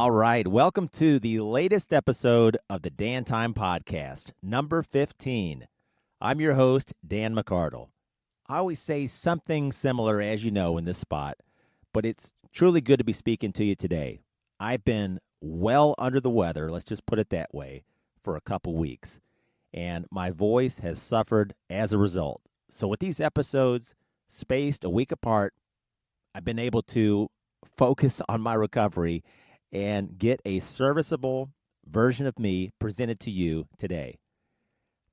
All right. Welcome to the latest episode of the Dan Time Podcast, number 15. I'm your host, Dan McArdle. I always say something similar, as you know, in this spot, but it's truly good to be speaking to you today. I've been well under the weather, let's just put it that way, for a couple weeks, and my voice has suffered as a result. So with these episodes spaced a week apart, I've been able to focus on my recovery and get a serviceable version of me presented to you today.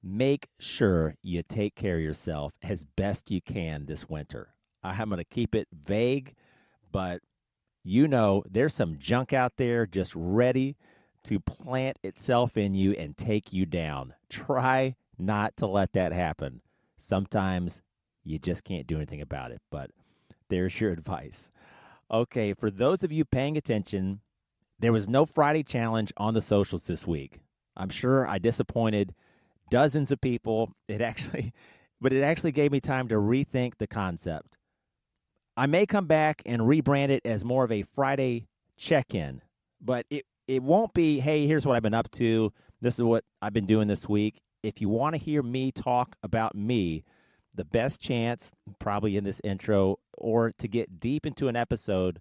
Make sure you take care of yourself as best you can this winter. I'm going to keep it vague, but you know there's some junk out there just ready to plant itself in you and take you down. Try not to let that happen. Sometimes you just can't do anything about it, but there's your advice. Okay, for those of you paying attention, there was no Friday challenge on the socials this week. I'm sure I disappointed dozens of people. It actually gave me time to rethink the concept. I may come back and rebrand it as more of a Friday check-in, but it won't be, hey, here's what I've been up to. This is what I've been doing this week. If you want to hear me talk about me, the best chance, probably in this intro, or to get deep into an episode,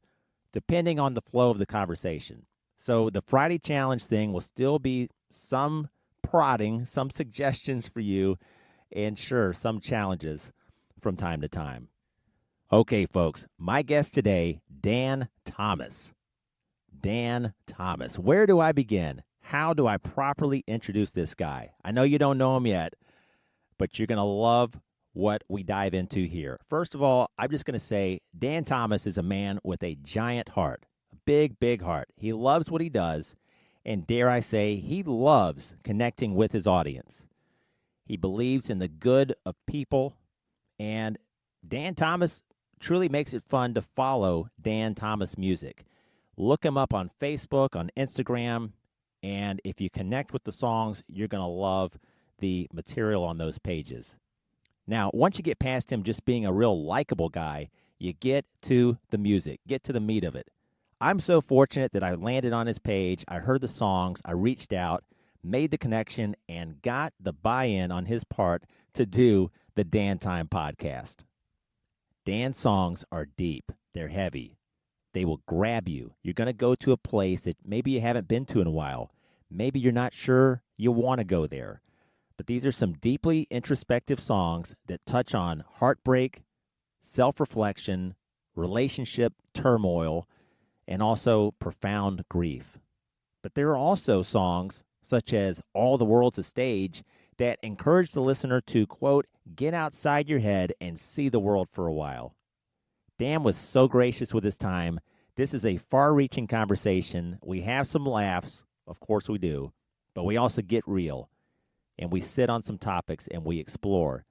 depending on the flow of the conversation. So the Friday challenge thing will still be some prodding, some suggestions for you, and sure, some challenges from time to time. Okay, folks, my guest today, Dan Thomas. Dan Thomas. Where do I begin? How do I properly introduce this guy? I know you don't know him yet, but you're going to love what we dive into here. First of all, I'm just going to say Dan Thomas is a man with a giant heart, a big, big heart. He loves what he does, and dare I say, he loves connecting with his audience. He believes in the good of people, and Dan Thomas truly makes it fun to follow Dan Thomas music. Look him up on Facebook, on Instagram, and if you connect with the songs, you're going to love the material on those pages. Now, once you get past him just being a real likable guy, you get to the music, get to the meat of it. I'm so fortunate that I landed on his page, I heard the songs, I reached out, made the connection, and got the buy-in on his part to do the Dan Time podcast. Dan's songs are deep, they're heavy, they will grab you. You're going to go to a place that maybe you haven't been to in a while. Maybe you're not sure you want to go there. But these are some deeply introspective songs that touch on heartbreak, self-reflection, relationship turmoil, and also profound grief. But there are also songs, such as All the World's a Stage, that encourage the listener to, quote, get outside your head and see the world for a while. Dan was so gracious with his time. This is a far-reaching conversation. We have some laughs, of course we do, but we also get real. And we sit on some topics and we explore.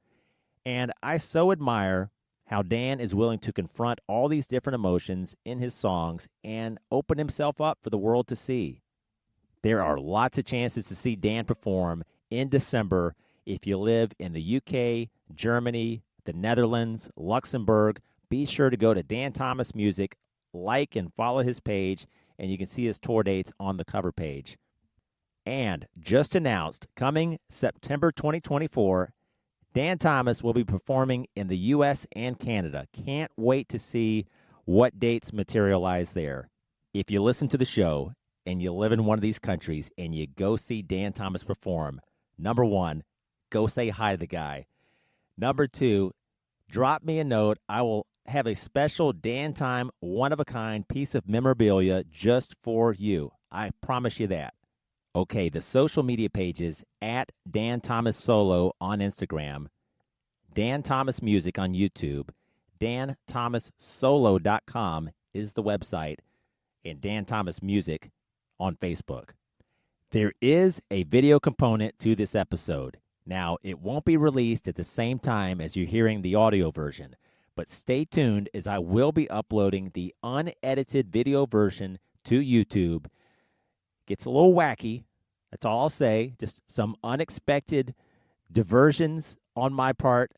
And I so admire how Dan is willing to confront all these different emotions in his songs and open himself up for the world to see. There are lots of chances to see Dan perform in December if you live in the UK, Germany, the Netherlands, Luxembourg. Be sure to go to Dan Thomas Music, like and follow his page, and you can see his tour dates on the cover page. And just announced, coming September 2024, Dan Thomas will be performing in the U.S. and Canada. Can't wait to see what dates materialize there. If you listen to the show and you live in one of these countries and you go see Dan Thomas perform, number one, go say hi to the guy. Number two, drop me a note. I will have a special Dan Time one-of-a-kind piece of memorabilia just for you. I promise you that. Okay, the social media pages at Dan Thomas Solo on Instagram, Dan Thomas Music on YouTube, DanThomasSolo.com is the website, and Dan Thomas Music on Facebook. There is a video component to this episode. Now, it won't be released at the same time as you're hearing the audio version, but stay tuned as I will be uploading the unedited video version to YouTube. Gets a little wacky. That's all I'll say. Just some unexpected diversions on my part.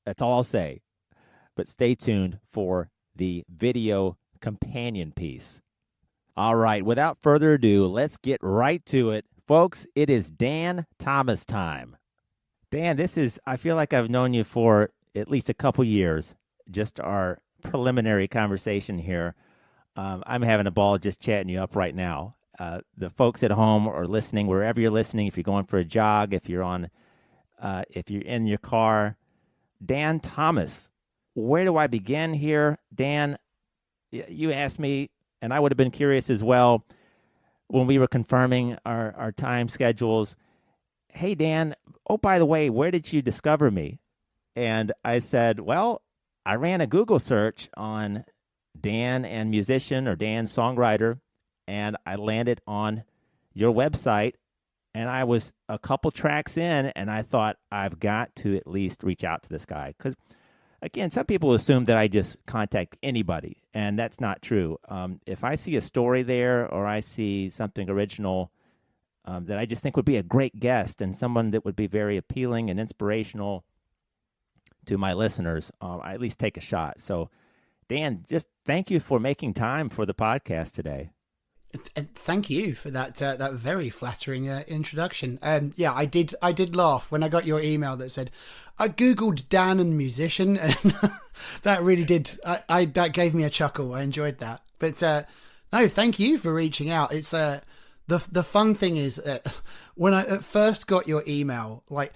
That's all I'll say. But stay tuned for the video companion piece. All right, without further ado, let's get right to it. Folks, it is Dan Thomas time. Dan, I feel like I've known you for at least a couple years, just our preliminary conversation here. I'm having a ball just chatting you up right now. The folks at home or listening, wherever you're listening, if you're going for a jog, if you're in your car, Dan Thomas, where do I begin here? Dan, you asked me, and I would have been curious as well when we were confirming our time schedules. Hey, Dan, oh, by the way, where did you discover me? And I said, well, I ran a Google search on Dan and musician or Dan songwriter, and I landed on your website, and I was a couple tracks in, and I thought, I've got to at least reach out to this guy. Because, again, some people assume that I just contact anybody, and that's not true. If I see a story there or I see something original that I just think would be a great guest and someone that would be very appealing and inspirational to my listeners, I at least take a shot. So, Dan, just thank you for making time for the podcast today. Thank you for that very flattering introduction. Yeah, I did laugh when I got your email that said I googled Dan and musician, and that really did. That gave me a chuckle. I enjoyed that. But no, thank you for reaching out. It's the fun thing is when I at first got your email, like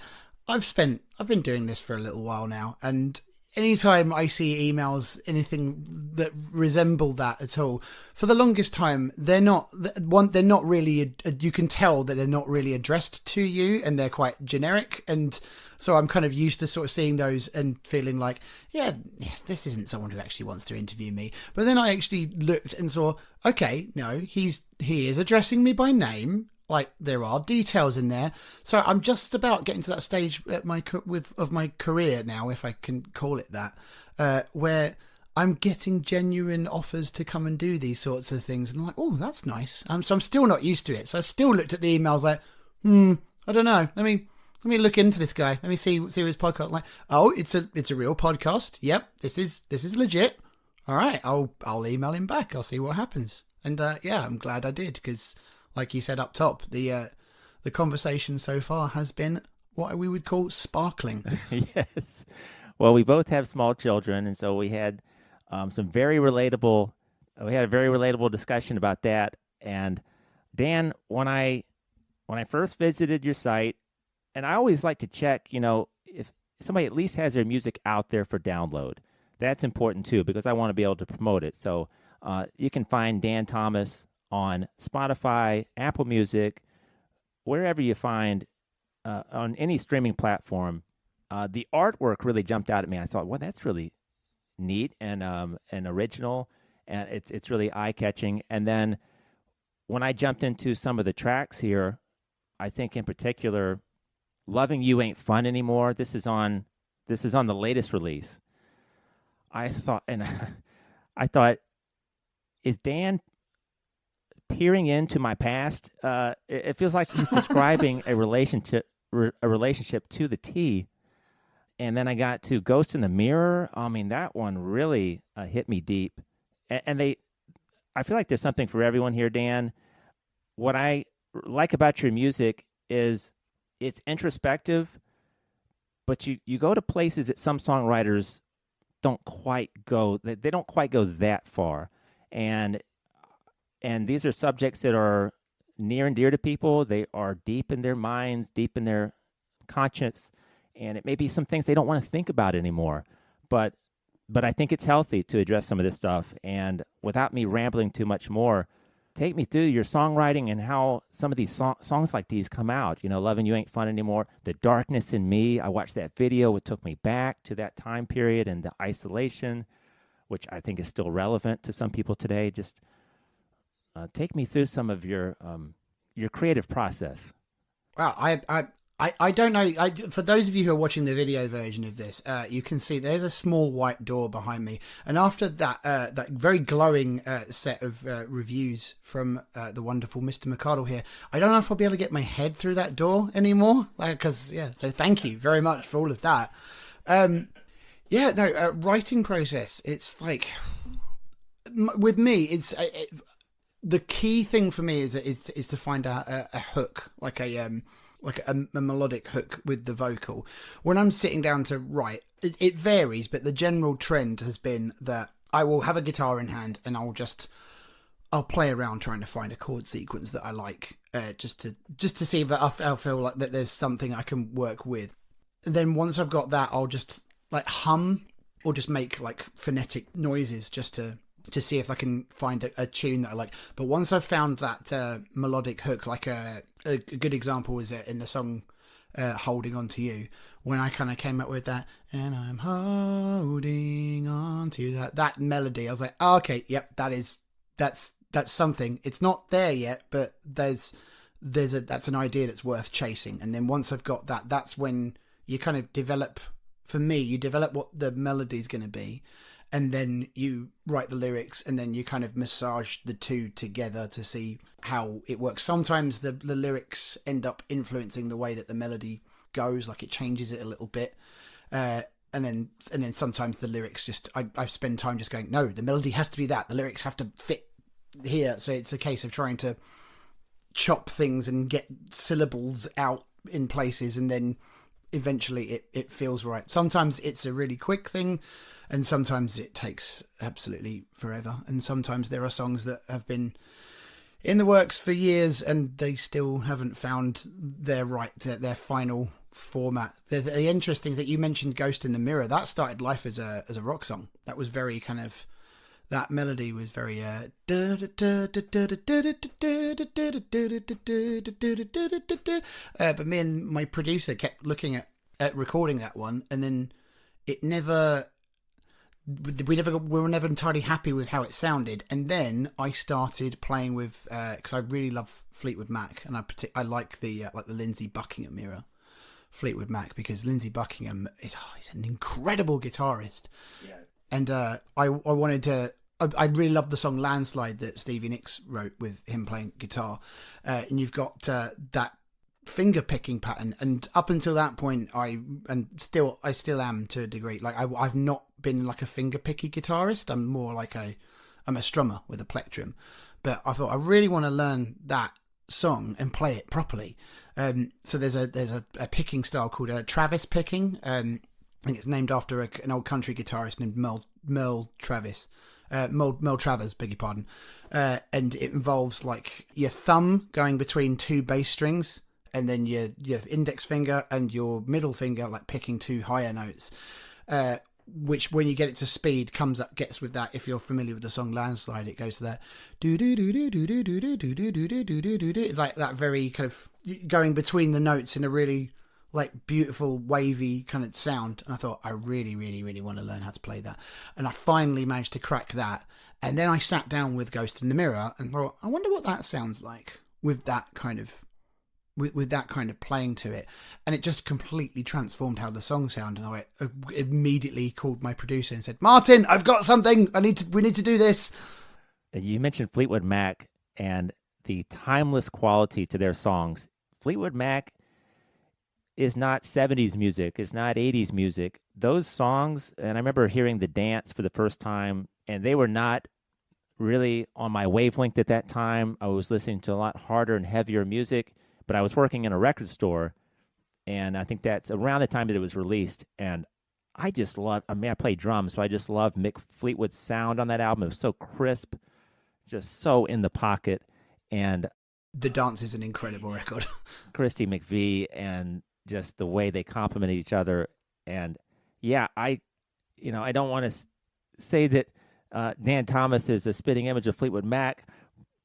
I've been doing this for a little while now, and anytime I see emails, anything that resemble that at all, for the longest time, they're not really, you can tell that they're not really addressed to you, and they're quite generic. And so I'm kind of used to sort of seeing those and feeling like, yeah, this isn't someone who actually wants to interview me. But then I actually looked and saw, okay, no, he is addressing me by name. Like, there are details in there. So I'm just about getting to that stage of my career now, if I can call it that, where I'm getting genuine offers to come and do these sorts of things. And I'm like, oh, that's nice. So I'm still not used to it. So I still looked at the emails like, I don't know. Let me look into this guy. Let me see his podcast. I'm like, oh, it's a real podcast. Yep, this is legit. All right, I'll email him back. I'll see what happens. And yeah, I'm glad I did, because like you said up top, the conversation so far has been what we would call sparkling. Yes. Well, we both have small children, and so we had some very relatable. We had a very relatable discussion about that. And Dan, when I first visited your site, and I always like to check, if somebody at least has their music out there for download. That's important too, because I want to be able to promote it. So you can find Dan Thomas on Spotify, Apple Music, wherever you find, on any streaming platform. The artwork really jumped out at me. I thought, well, that's really neat and original, and it's really eye-catching. And then when I jumped into some of the tracks here, I think in particular, "Loving You Ain't Fun Anymore." This is on the latest release. I thought, is Dan peering into my past? It feels like he's describing a relationship to the T. And then I got to "Ghost in the Mirror." I mean, that one really hit me deep. And I feel like there's something for everyone here, Dan. What I like about your music is it's introspective, but you go to places that some songwriters don't quite go. They don't quite go that far. And these are subjects that are near and dear to people. They are deep in their minds, deep in their conscience, and it may be some things they don't want to think about anymore. But I think it's healthy to address some of this stuff. And without me rambling too much more, take me through your songwriting and how some of these songs like these come out. "Loving You Ain't Fun Anymore," "The Darkness in Me." I watched that video. It took me back to that time period and the isolation, which I think is still relevant to some people today. Just take me through some of your creative process. Wow, I don't know. For those of you who are watching the video version of this, you can see there's a small white door behind me. And after that very glowing set of reviews from the wonderful Mr. McCardle here, I don't know if I'll be able to get my head through that door anymore. So thank you very much for all of that. Writing process. It's like, with me, the key thing for me is to find out a hook, like a melodic hook with the vocal. When I'm sitting down to write, it varies, but the general trend has been that I will have a guitar in hand and I'll play around trying to find a chord sequence that I like, just to see if I feel like that there's something I can work with. And then once I've got that, I'll just like hum or just make like phonetic noises just to see if I can find a tune that I like. But once I've found that melodic hook, like a good example was in the song Holding On To You, when I kind of came up with that, and I'm holding on to you, that melody, I was like, oh, okay, yep, that's something. It's not there yet, but that's an idea that's worth chasing. And then once I've got that, that's when you kind of develop, for me, you develop what the melody's going to be, and then you write the lyrics, and then you kind of massage the two together to see how it works. Sometimes the lyrics end up influencing the way that the melody goes, like it changes it a little bit. And then sometimes the lyrics just, I spend time just going, no, the melody has to be that. The lyrics have to fit here. So it's a case of trying to chop things and get syllables out in places, and then eventually it feels right. Sometimes it's a really quick thing, and sometimes it takes absolutely forever. And sometimes there are songs that have been in the works for years and they still haven't found their final format. The interesting that you mentioned, Ghost in the Mirror, that started life as a rock song. That was very kind of, that melody was very but me and my producer kept looking at recording that one, and then we were never entirely happy with how it sounded. And then I started playing with, because I really love Fleetwood Mac, and I like the Lindsey Buckingham era Fleetwood Mac, because Lindsey Buckingham he's an incredible guitarist. Yes. And I wanted to. I really love the song Landslide that Stevie Nicks wrote with him playing guitar, and you've got that finger picking pattern. And up until that point, I still am to a degree. Like I've not been like a finger picky guitarist. I'm more like I'm a strummer with a plectrum. But I thought I really want to learn that song and play it properly. So there's a picking style called Travis picking. I think it's named after an old country guitarist named Merle Travis. Mel Travers, beg your pardon. And it involves like your thumb going between two bass strings, and then your index finger and your middle finger like picking two higher notes, which when you get it to speed gets with that. If you're familiar with the song Landslide, it goes to that do do do do do do do do do do do do do do. It's like that very kind of going between the notes in a really like beautiful wavy kind of sound. And I thought I really really really want to learn how to play that, and I finally managed to crack that. And then I sat down with Ghost in the Mirror and thought, I wonder what that sounds like with that kind of playing to it. And it just completely transformed how the song sounded. And I immediately called my producer and said, Martin, I've got something, we need to do this. You mentioned Fleetwood Mac and the timeless quality to their songs. Fleetwood Mac is not 70s music, it's not 80s music. Those songs, and I remember hearing The Dance for the first time, and they were not really on my wavelength at that time. I was listening to a lot harder and heavier music, but I was working in a record store, and I think that's around the time that it was released. And I just love, I play drums, so I just love Mick Fleetwood's sound on that album. It was so crisp, just so in the pocket. And The Dance is an incredible record. Christy McVie, and just the way they complement each other. And yeah, I don't want to say that Dan Thomas is a spitting image of Fleetwood Mac,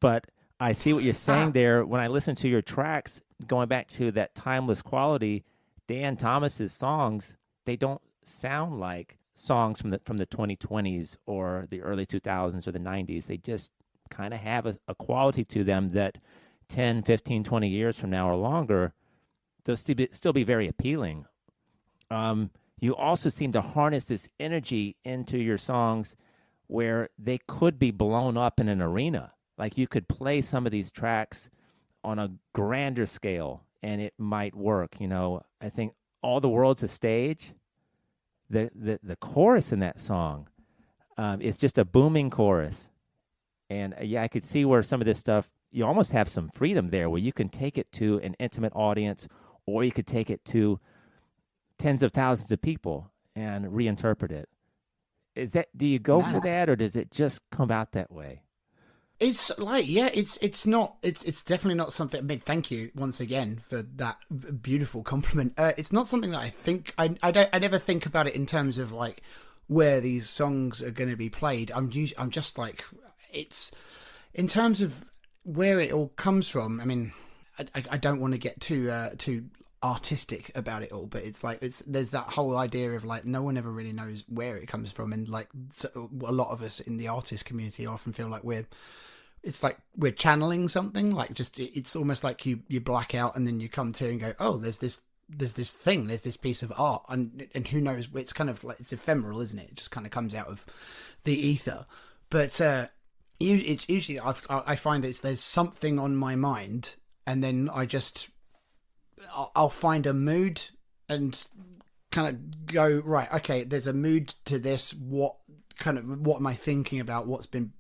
but I see what you're saying there. When I listen to your tracks, going back to that timeless quality, Dan Thomas's songs, they don't sound like songs from the 2020s or the early 2000s or the 90s. They just kind of have a quality to them that 10, 15, 20 years from now or longer, they'll still be very appealing. You also seem to harness this energy into your songs where they could be blown up in an arena. Like you could play some of these tracks on a grander scale and it might work. I think All the World's a Stage, the chorus in that song is just a booming chorus. And yeah, I could see where some of this stuff, you almost have some freedom there where you can take it to an intimate audience, or you could take it to tens of thousands of people and reinterpret it. Do you go for Man. that, or does it just come out that way? It's like, yeah, it's not, it's definitely not something. I mean, thank you once again for that beautiful compliment. It's not something that I think, I never think about it in terms of like where these songs are going to be played. I'm just like, it's in terms of where it all comes from. I mean, I don't want to get too artistic about it all, but it's like there's that whole idea of like no one ever really knows where it comes from, and like a lot of us in the artist community often feel like it's like we're channeling something, like just it's almost like you black out and then you come to and go, oh, there's this thing, there's this piece of art, and who knows, it's kind of like, it's ephemeral, isn't it? It just kind of comes out of the ether. But it's usually I find that there's something on my mind, and then I'll find a mood and kind of go, right, okay, there's a mood to this. What am I thinking about? What's been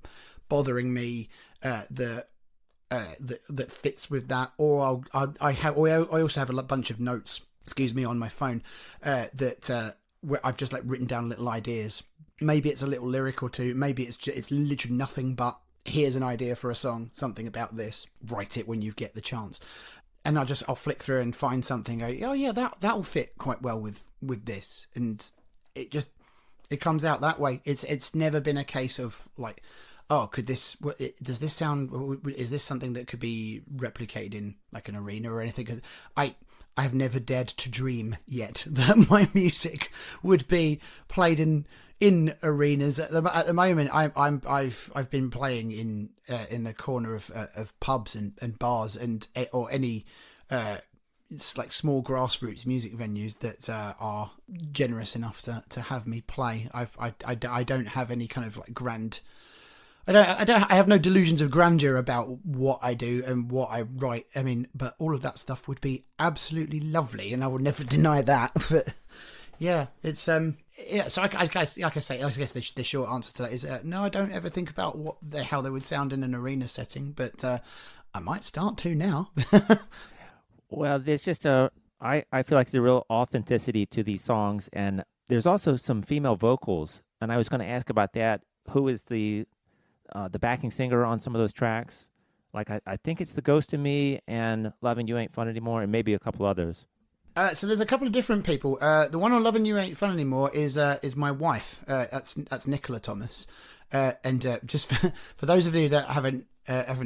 bothering me that fits with that? Or I also have a bunch of notes, on my phone that where I've just like written down little ideas. Maybe it's a little lyric or two. Maybe it's literally nothing but here's an idea for a song, something about this. Write it when you get the chance. And I'll flick through and find something. Go, oh yeah, that'll fit quite well with this, and it comes out that way. It's never been a case of like, oh, does this sound? Is this something that could be replicated in like an arena or anything? 'Cause I have never dared to dream yet that my music would be played in arenas. At the moment, I've been playing in the corner of pubs and bars or any it's like small grassroots music venues that are generous enough to have me play. I don't have any kind of like grand. I have no delusions of grandeur about what I do and what I write. I mean, but all of that stuff would be absolutely lovely, and I would never deny that. But yeah, it's yeah. So I guess, like I say, I guess the short answer to that is no. I don't ever think about how they would sound in an arena setting, but I might start to now. Well, there's just I feel like there's a real authenticity to these songs, and there's also some female vocals, and I was going to ask about that. Who is the backing singer on some of those tracks? Like I think it's The Ghost of Me and Loving You Ain't Fun Anymore, and maybe a couple others. So there's a couple of different people. The one on Loving You Ain't Fun Anymore is my wife. That's Nicola Thomas. And just for those of you that haven't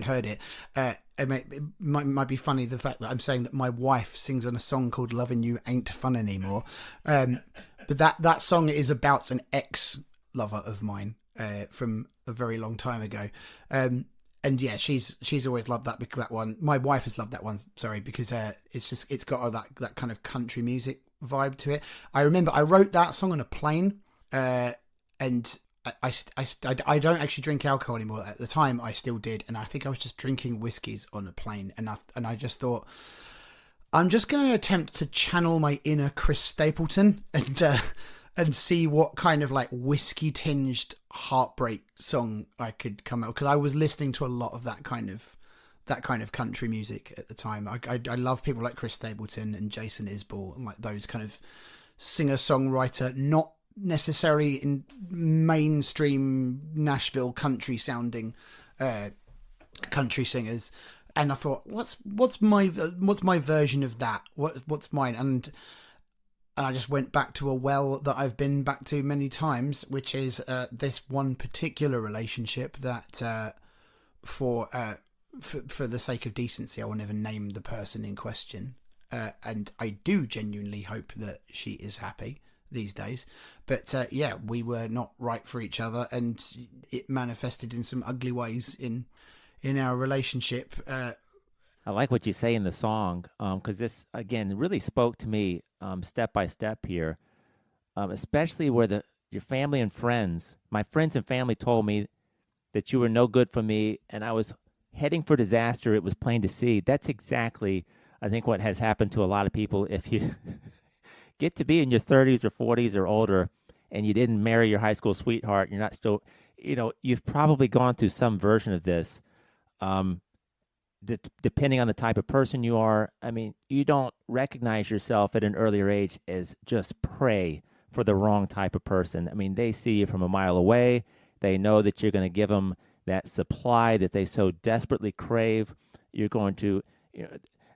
heard it, it might be funny the fact that I'm saying that my wife sings on a song called Loving You Ain't Fun Anymore. But that song is about an ex-lover of mine from a very long time ago. And yeah, she's always loved that one. My wife has loved that one, sorry, because it's got that kind of country music vibe to it. I remember I wrote that song on a plane, and I don't actually drink alcohol anymore. At the time, I still did, and I think I was just drinking whiskeys on a plane, and I just thought, I'm just going to attempt to channel my inner Chris Stapleton and see what kind of like whiskey tinged heartbreak song I could come out, because I was listening to a lot of that kind of country music at the time. I love people like Chris Stapleton and Jason Isbell and like those kind of singer-songwriter, not necessarily in mainstream Nashville country sounding country singers. And I thought, what's my version of that? What's mine? And I just went back to a well that I've been back to many times, which is this one particular relationship that, for the sake of decency, I will never name the person in question. And I do genuinely hope that she is happy these days. But yeah, we were not right for each other, and it manifested in some ugly ways in our relationship. I like what you say in the song, because this, again, really spoke to me step by step here, especially where your family and friends, my friends and family told me that you were no good for me and I was heading for disaster. It was plain to see. That's exactly, I think, what has happened to a lot of people. If you get to be in your 30s or 40s or older and you didn't marry your high school sweetheart, you're not still, you've probably gone through some version of this. Um, Depending on the type of person you are, I mean, you don't recognize yourself at an earlier age as just prey for the wrong type of person. I mean, they see you from a mile away. They know that you're going to give them that supply that they so desperately crave. You're going to,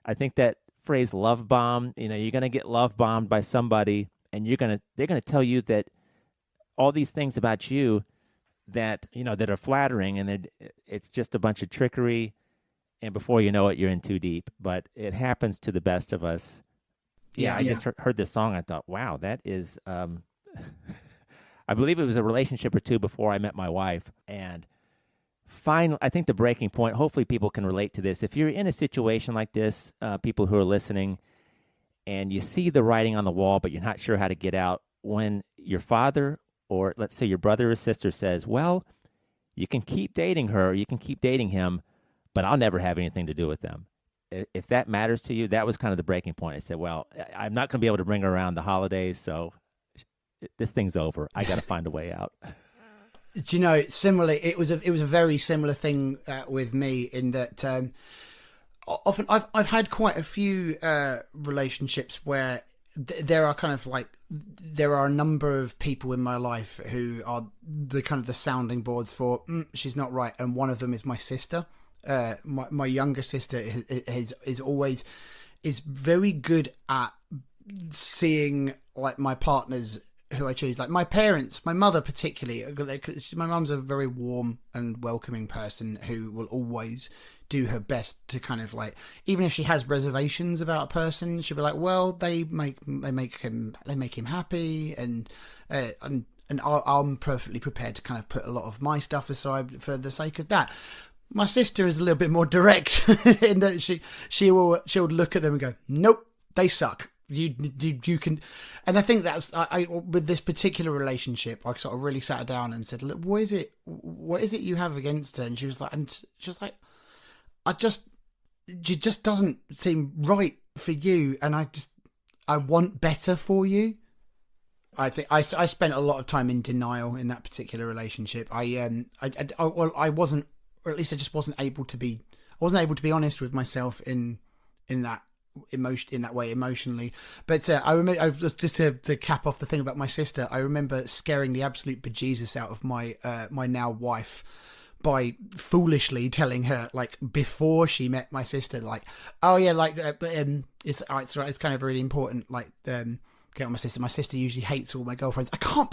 I think that phrase love bomb, you're going to get love bombed by somebody, and they're going to tell you that all these things about you that, that are flattering, and it's just a bunch of trickery, and before you know it, you're in too deep. But it happens to the best of us. Yeah, I just heard this song. I thought, wow, that is. I believe it was a relationship or two before I met my wife, and finally, I think the breaking point. Hopefully, people can relate to this. If you're in a situation like this, people who are listening, and you see the writing on the wall, but you're not sure how to get out. When your father, or let's say your brother or sister, says, "Well, you can keep dating her, or you can keep dating him, but I'll never have anything to do with them." If that matters to you, that was kind of the breaking point. I said, well, I'm not going to be able to bring her around the holidays, so this thing's over. I got to find a way out. Do you know, similarly, it was a very similar thing with me in that often I've had quite a few relationships where there are kind of like, there are a number of people in my life who are the kind of the sounding boards for she's not right, and one of them is my sister. My younger sister is very good at seeing like my partners who I choose, like my parents, my mother particularly. My mum's a very warm and welcoming person who will always do her best to kind of like, even if she has reservations about a person, she'll be like, well, they make him happy, and I'm perfectly prepared to kind of put a lot of my stuff aside for the sake of that. My sister is a little bit more direct in that she'll look at them and go, nope, they suck. You can, and I think that's I with this particular relationship, I sort of really sat her down and said, look, what is it you have against her? And she was like, she just doesn't seem right for you, and I want better for you. I think I spent a lot of time in denial in that particular relationship. I wasn't, or at least I just wasn't able to be. I wasn't able to be honest with myself in that way emotionally. But I remember, just to cap off the thing about my sister, I remember scaring the absolute bejesus out of my my now wife by foolishly telling her, like, before she met my sister, like, oh yeah, like it's kind of really important, like get on my sister. My sister usually hates all my girlfriends. I can't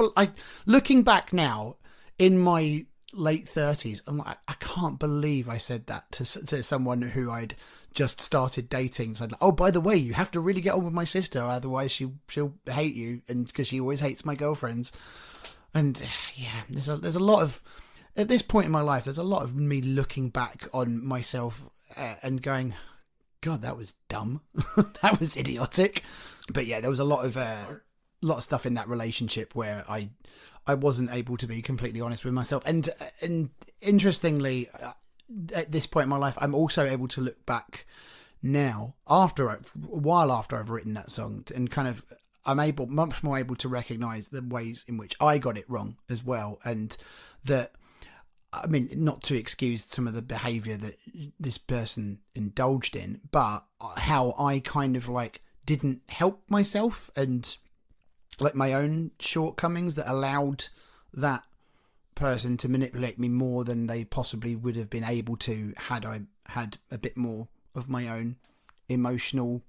looking back now in my late 30s, I'm like, I can't believe I said that to someone who I'd just started dating. So, oh, by the way, you have to really get on with my sister, otherwise she'll hate you, and because she always hates my girlfriends. And yeah, there's a lot of, at this point in my life, there's a lot of me looking back on myself and going, God, that was dumb. That was idiotic. But yeah, there was a lot of stuff in that relationship where I wasn't able to be completely honest with myself. And interestingly, at this point in my life, I'm also able to look back now, a while after I've written that song, and kind of, I'm much more able to recognise the ways in which I got it wrong as well. And that, I mean, not to excuse some of the behaviour that this person indulged in, but how I kind of like didn't help myself, and like my own shortcomings that allowed that person to manipulate me more than they possibly would have been able to had I had a bit more of my own emotional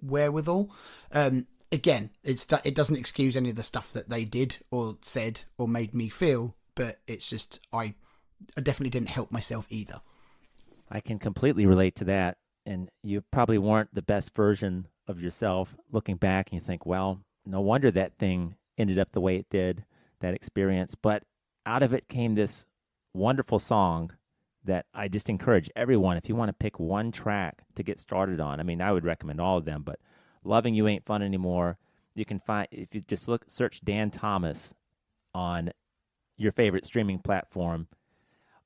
wherewithal. Again, it doesn't excuse any of the stuff that they did or said or made me feel, but it's just I definitely didn't help myself either. I can completely relate to that, and you probably weren't the best version of yourself looking back, and you think, well, no wonder that thing ended up the way it did, that experience. But out of it came this wonderful song that I just encourage everyone, if you want to pick one track to get started on. I mean, I would recommend all of them, but Loving You Ain't Fun Anymore, you can find, if you just search Dan Thomas on your favorite streaming platform.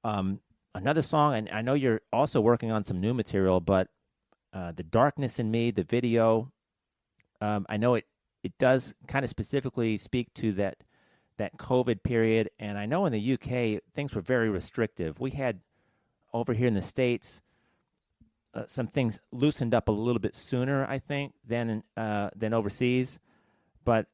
Another song, and I know you're also working on some new material, but The Darkness in Me, the video, I know it does kind of specifically speak to that COVID period. And I know in the UK, things were very restrictive. We had over here in the States, some things loosened up a little bit sooner, I think, than overseas. But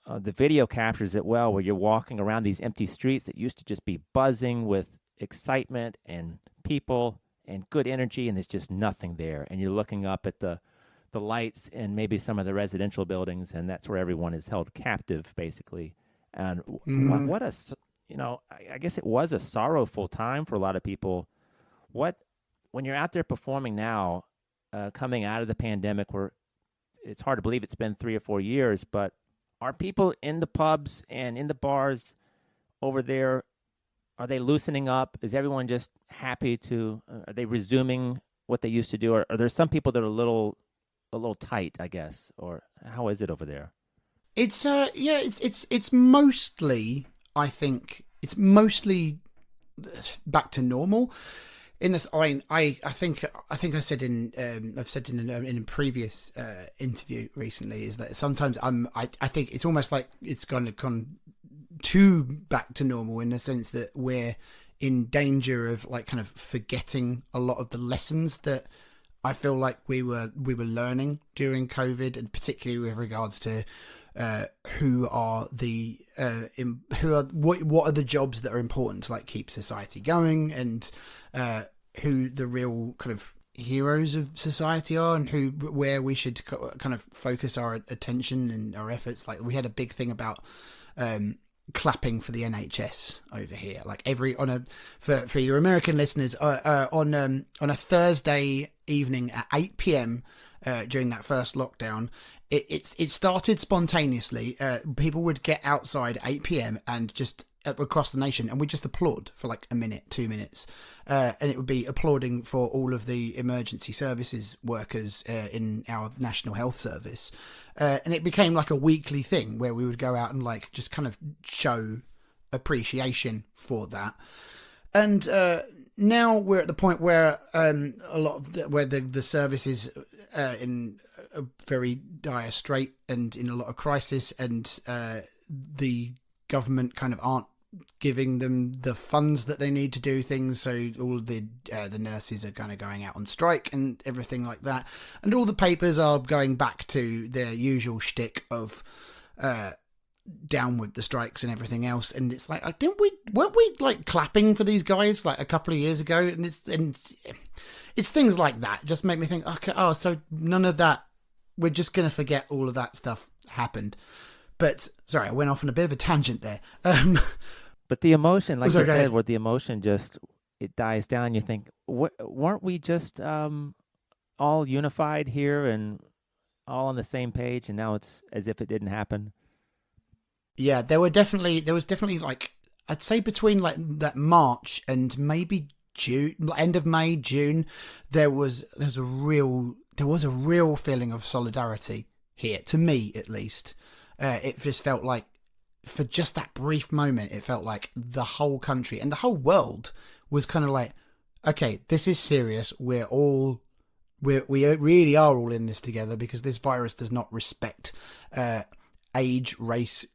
the video captures it well, where you're walking around these empty streets that used to just be buzzing with excitement and people and good energy, and there's just nothing there. And you're looking up at the lights and maybe some of the residential buildings, and that's where everyone is held captive, basically. And what a, I guess it was a sorrowful time for a lot of people. When you're out there performing now, coming out of the pandemic, where it's hard to believe it's been 3 or 4 years, but are people in the pubs and in the bars over there, are they loosening up? Is everyone just happy are they resuming what they used to do? Or are there some people that are a little tight, I guess? Or how is it over there? It's it's mostly, I think, it's mostly back to normal. In this, I think I said I've said in a previous interview recently, is that sometimes I think it's almost like it's gone too back to normal, in the sense that we're in danger of like kind of forgetting a lot of the lessons that I feel like we were learning during COVID, and particularly with regards to what are the jobs that are important to like keep society going, and who the real kind of heroes of society are, and where we should kind of focus our attention and our efforts. Like, we had a big thing about clapping for the NHS over here. Like for your American listeners, on a Thursday evening at 8 p.m. During that first lockdown, it started spontaneously. People would get outside at 8 p.m. and just across the nation, and we just applaud for like a minute, 2 minutes, and it would be applauding for all of the emergency services workers in our National Health Service, and it became like a weekly thing where we would go out and like just kind of show appreciation for that. And now we're at the point where a lot of the service is in a very dire strait and in a lot of crisis, and the government kind of aren't giving them the funds that they need to do things, so all the nurses are kind of going out on strike and everything like that, and all the papers are going back to their usual shtick of down with the strikes and everything else. And it's like, weren't we like clapping for these guys like a couple of years ago? And it's things like that just make me think, okay, so none of that, we're just gonna forget all of that stuff happened. But sorry, I went off on a bit of a tangent there. But the emotion, like you said, where the emotion just, it dies down, you think, weren't we just all unified here and all on the same page, and now it's as if it didn't happen? Yeah, there was definitely like, I'd say between like that March and maybe June, end of May, June, there was a real feeling of solidarity here, to me at least. It just felt like, for just that brief moment, it felt like the whole country and the whole world was kind of like, okay, this is serious. We really are all in this together, because this virus does not respect age, race,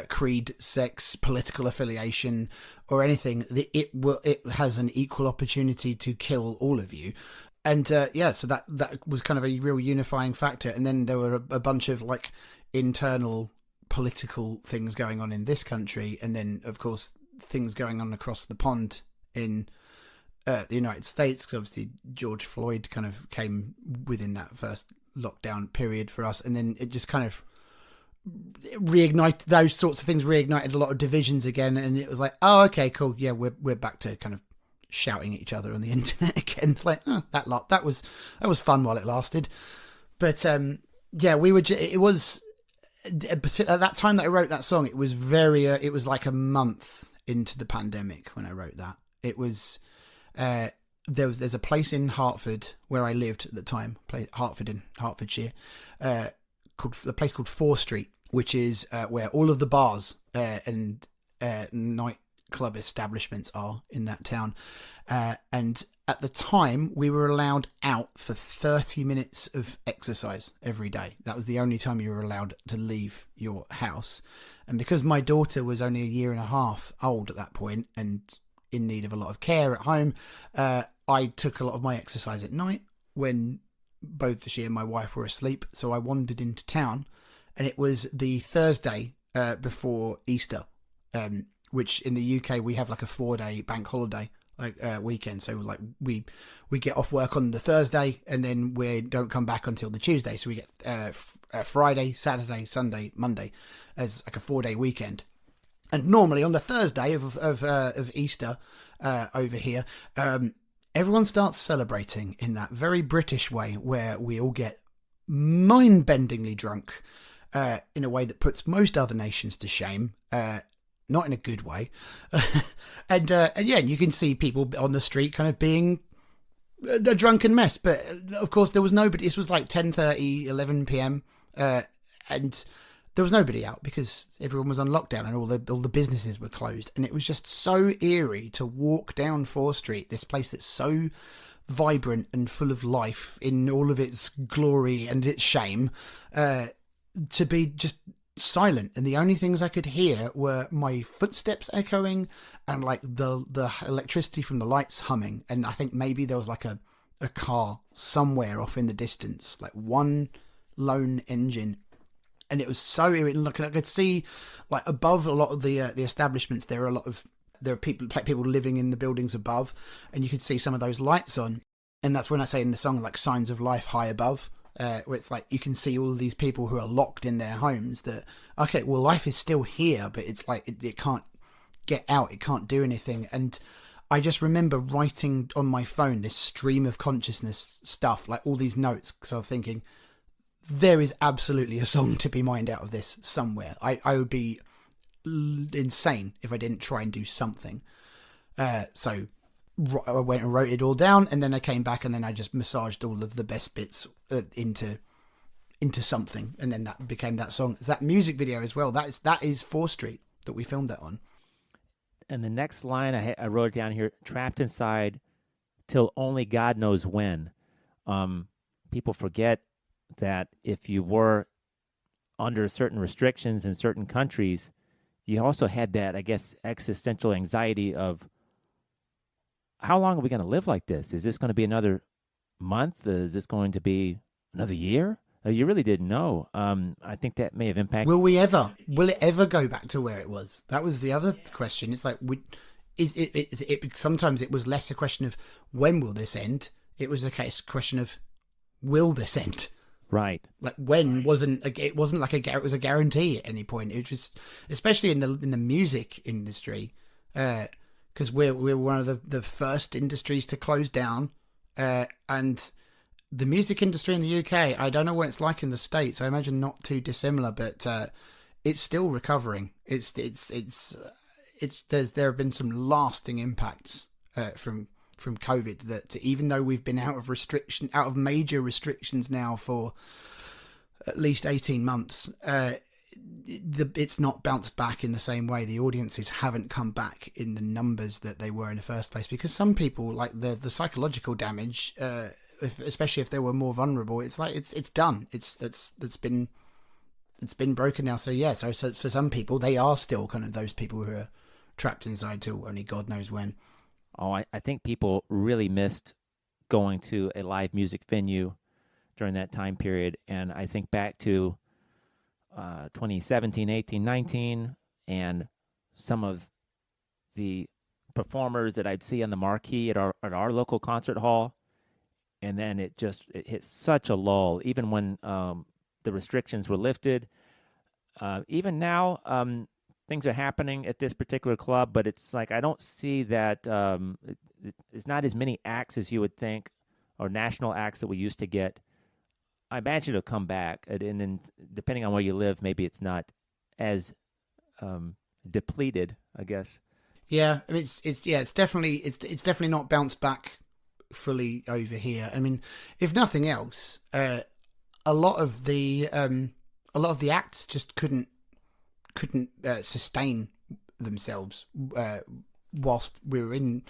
creed, sex, political affiliation, or anything. It has an equal opportunity to kill all of you. And so that was kind of a real unifying factor. And then there were a bunch of like internal political things going on in this country, and then of course things going on across the pond in the United States, because obviously George Floyd kind of came within that first lockdown period for us, and then it just kind of reignited those sorts of things, reignited a lot of divisions again, and it was like, oh, okay, cool, yeah, we're back to kind of shouting at each other on the internet again. It's like, that was fun while it lasted. But it was at that time that I wrote that song, it was it was like a month into the pandemic when I wrote that. It was there's a place in Hertford where I lived at the time, Hertford in Hertfordshire, called the place called 4th Street, which is where all of the bars and night club establishments are in that town. And at the time, we were allowed out for 30 minutes of exercise every day. That was the only time you were allowed to leave your house. And because my daughter was only a year and a half old at that point and in need of a lot of care at home, I took a lot of my exercise at night when both she and my wife were asleep. So I wandered into town, and it was the Thursday before Easter, which in the UK we have like a 4-day bank holiday weekend. So like we get off work on the Thursday, and then we don't come back until the Tuesday. So we get Friday, Saturday, Sunday, Monday as like a 4-day weekend. And normally on the Thursday of Easter over here, everyone starts celebrating in that very British way where we all get mind-bendingly drunk in a way that puts most other nations to shame. Not in a good way. And yeah, you can see people on the street kind of being a drunken mess. But of course, there was nobody. This was like 10:30, 11 p.m. And there was nobody out because everyone was on lockdown and all the businesses were closed. And it was just so eerie to walk down 4th Street, this place that's so vibrant and full of life in all of its glory and its shame, to be just silent. And the only things I could hear were my footsteps echoing and like the electricity from the lights humming. And I think maybe there was like a car somewhere off in the distance, like one lone engine. And it was so eerie. Look, I could see, like, above a lot of the establishments, there are people living in the buildings above, and you could see some of those lights on. And that's when I say in the song, like, signs of life high above, where it's like you can see all of these people who are locked in their homes. That, okay, well, life is still here, but it's like it can't get out, it can't do anything. And I just remember writing on my phone this stream of consciousness stuff, like all these notes, because I was thinking, there is absolutely a song to be mined out of this somewhere. I would be insane if I didn't try and do something. So I went and wrote it all down, and then I came back, and then I just massaged all of the best bits into something, and then that became that song. It's that music video as well. That is 4th Street that we filmed that on. And the next line I wrote it down here: trapped inside till only God knows when. People forget that if you were under certain restrictions in certain countries, you also had that, I guess, existential anxiety of how long are we going to live like this? Is this going to be another month? Is this going to be another year? You really didn't know. I think that may have impacted. Will it ever go back to where it was? That was the other question. It's like, sometimes it was less a question of when will this end? It was a question of, will this end? Right. Like when wasn't it like it was a guarantee at any point. It was, especially in the music industry, because we're one of the first industries to close down, and the music industry in the UK, I don't know what it's like in the States. I imagine not too dissimilar, but it's still recovering. There have been some lasting impacts from COVID, that even though we've been out of major restrictions now for at least 18 months, it's not bounced back in the same way. The audiences haven't come back in the numbers that they were in the first place, because some people, like the psychological damage, especially if they were more vulnerable, it's like it's done. It's been broken now. So yeah, so for some people, they are still kind of those people who are trapped inside till only God knows when. Oh, I think people really missed going to a live music venue during that time period. And I think back to 2017, 18, 19, and some of the performers that I'd see on the marquee at our local concert hall. And then it hit such a lull, even when the restrictions were lifted. Even now, things are happening at this particular club, but it's like I don't see that it's not as many acts as you would think, or national acts that we used to get. I imagine it'll come back, and then depending on where you live, maybe it's not as depleted, I guess. Yeah, I mean, it's definitely not bounced back fully over here. I mean, if nothing else, a lot of the acts just couldn't sustain themselves whilst we were in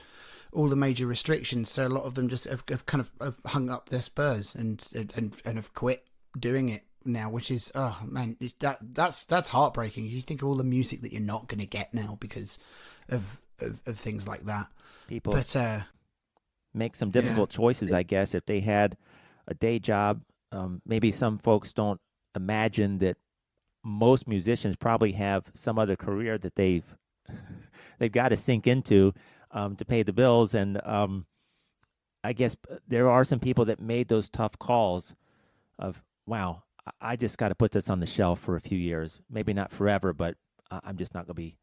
all the major restrictions. So a lot of them just have kind of have hung up their spurs and have quit doing it now, which is, oh man, that's heartbreaking. You think of all the music that you're not going to get now because of things like that. People But make some difficult choices, I guess. If they had a day job, maybe some folks don't imagine that most musicians probably have some other career that they've got to sink into to pay the bills. And I guess there are some people that made those tough calls of, wow, I just got to put this on the shelf for a few years, maybe not forever, but I'm just not going to be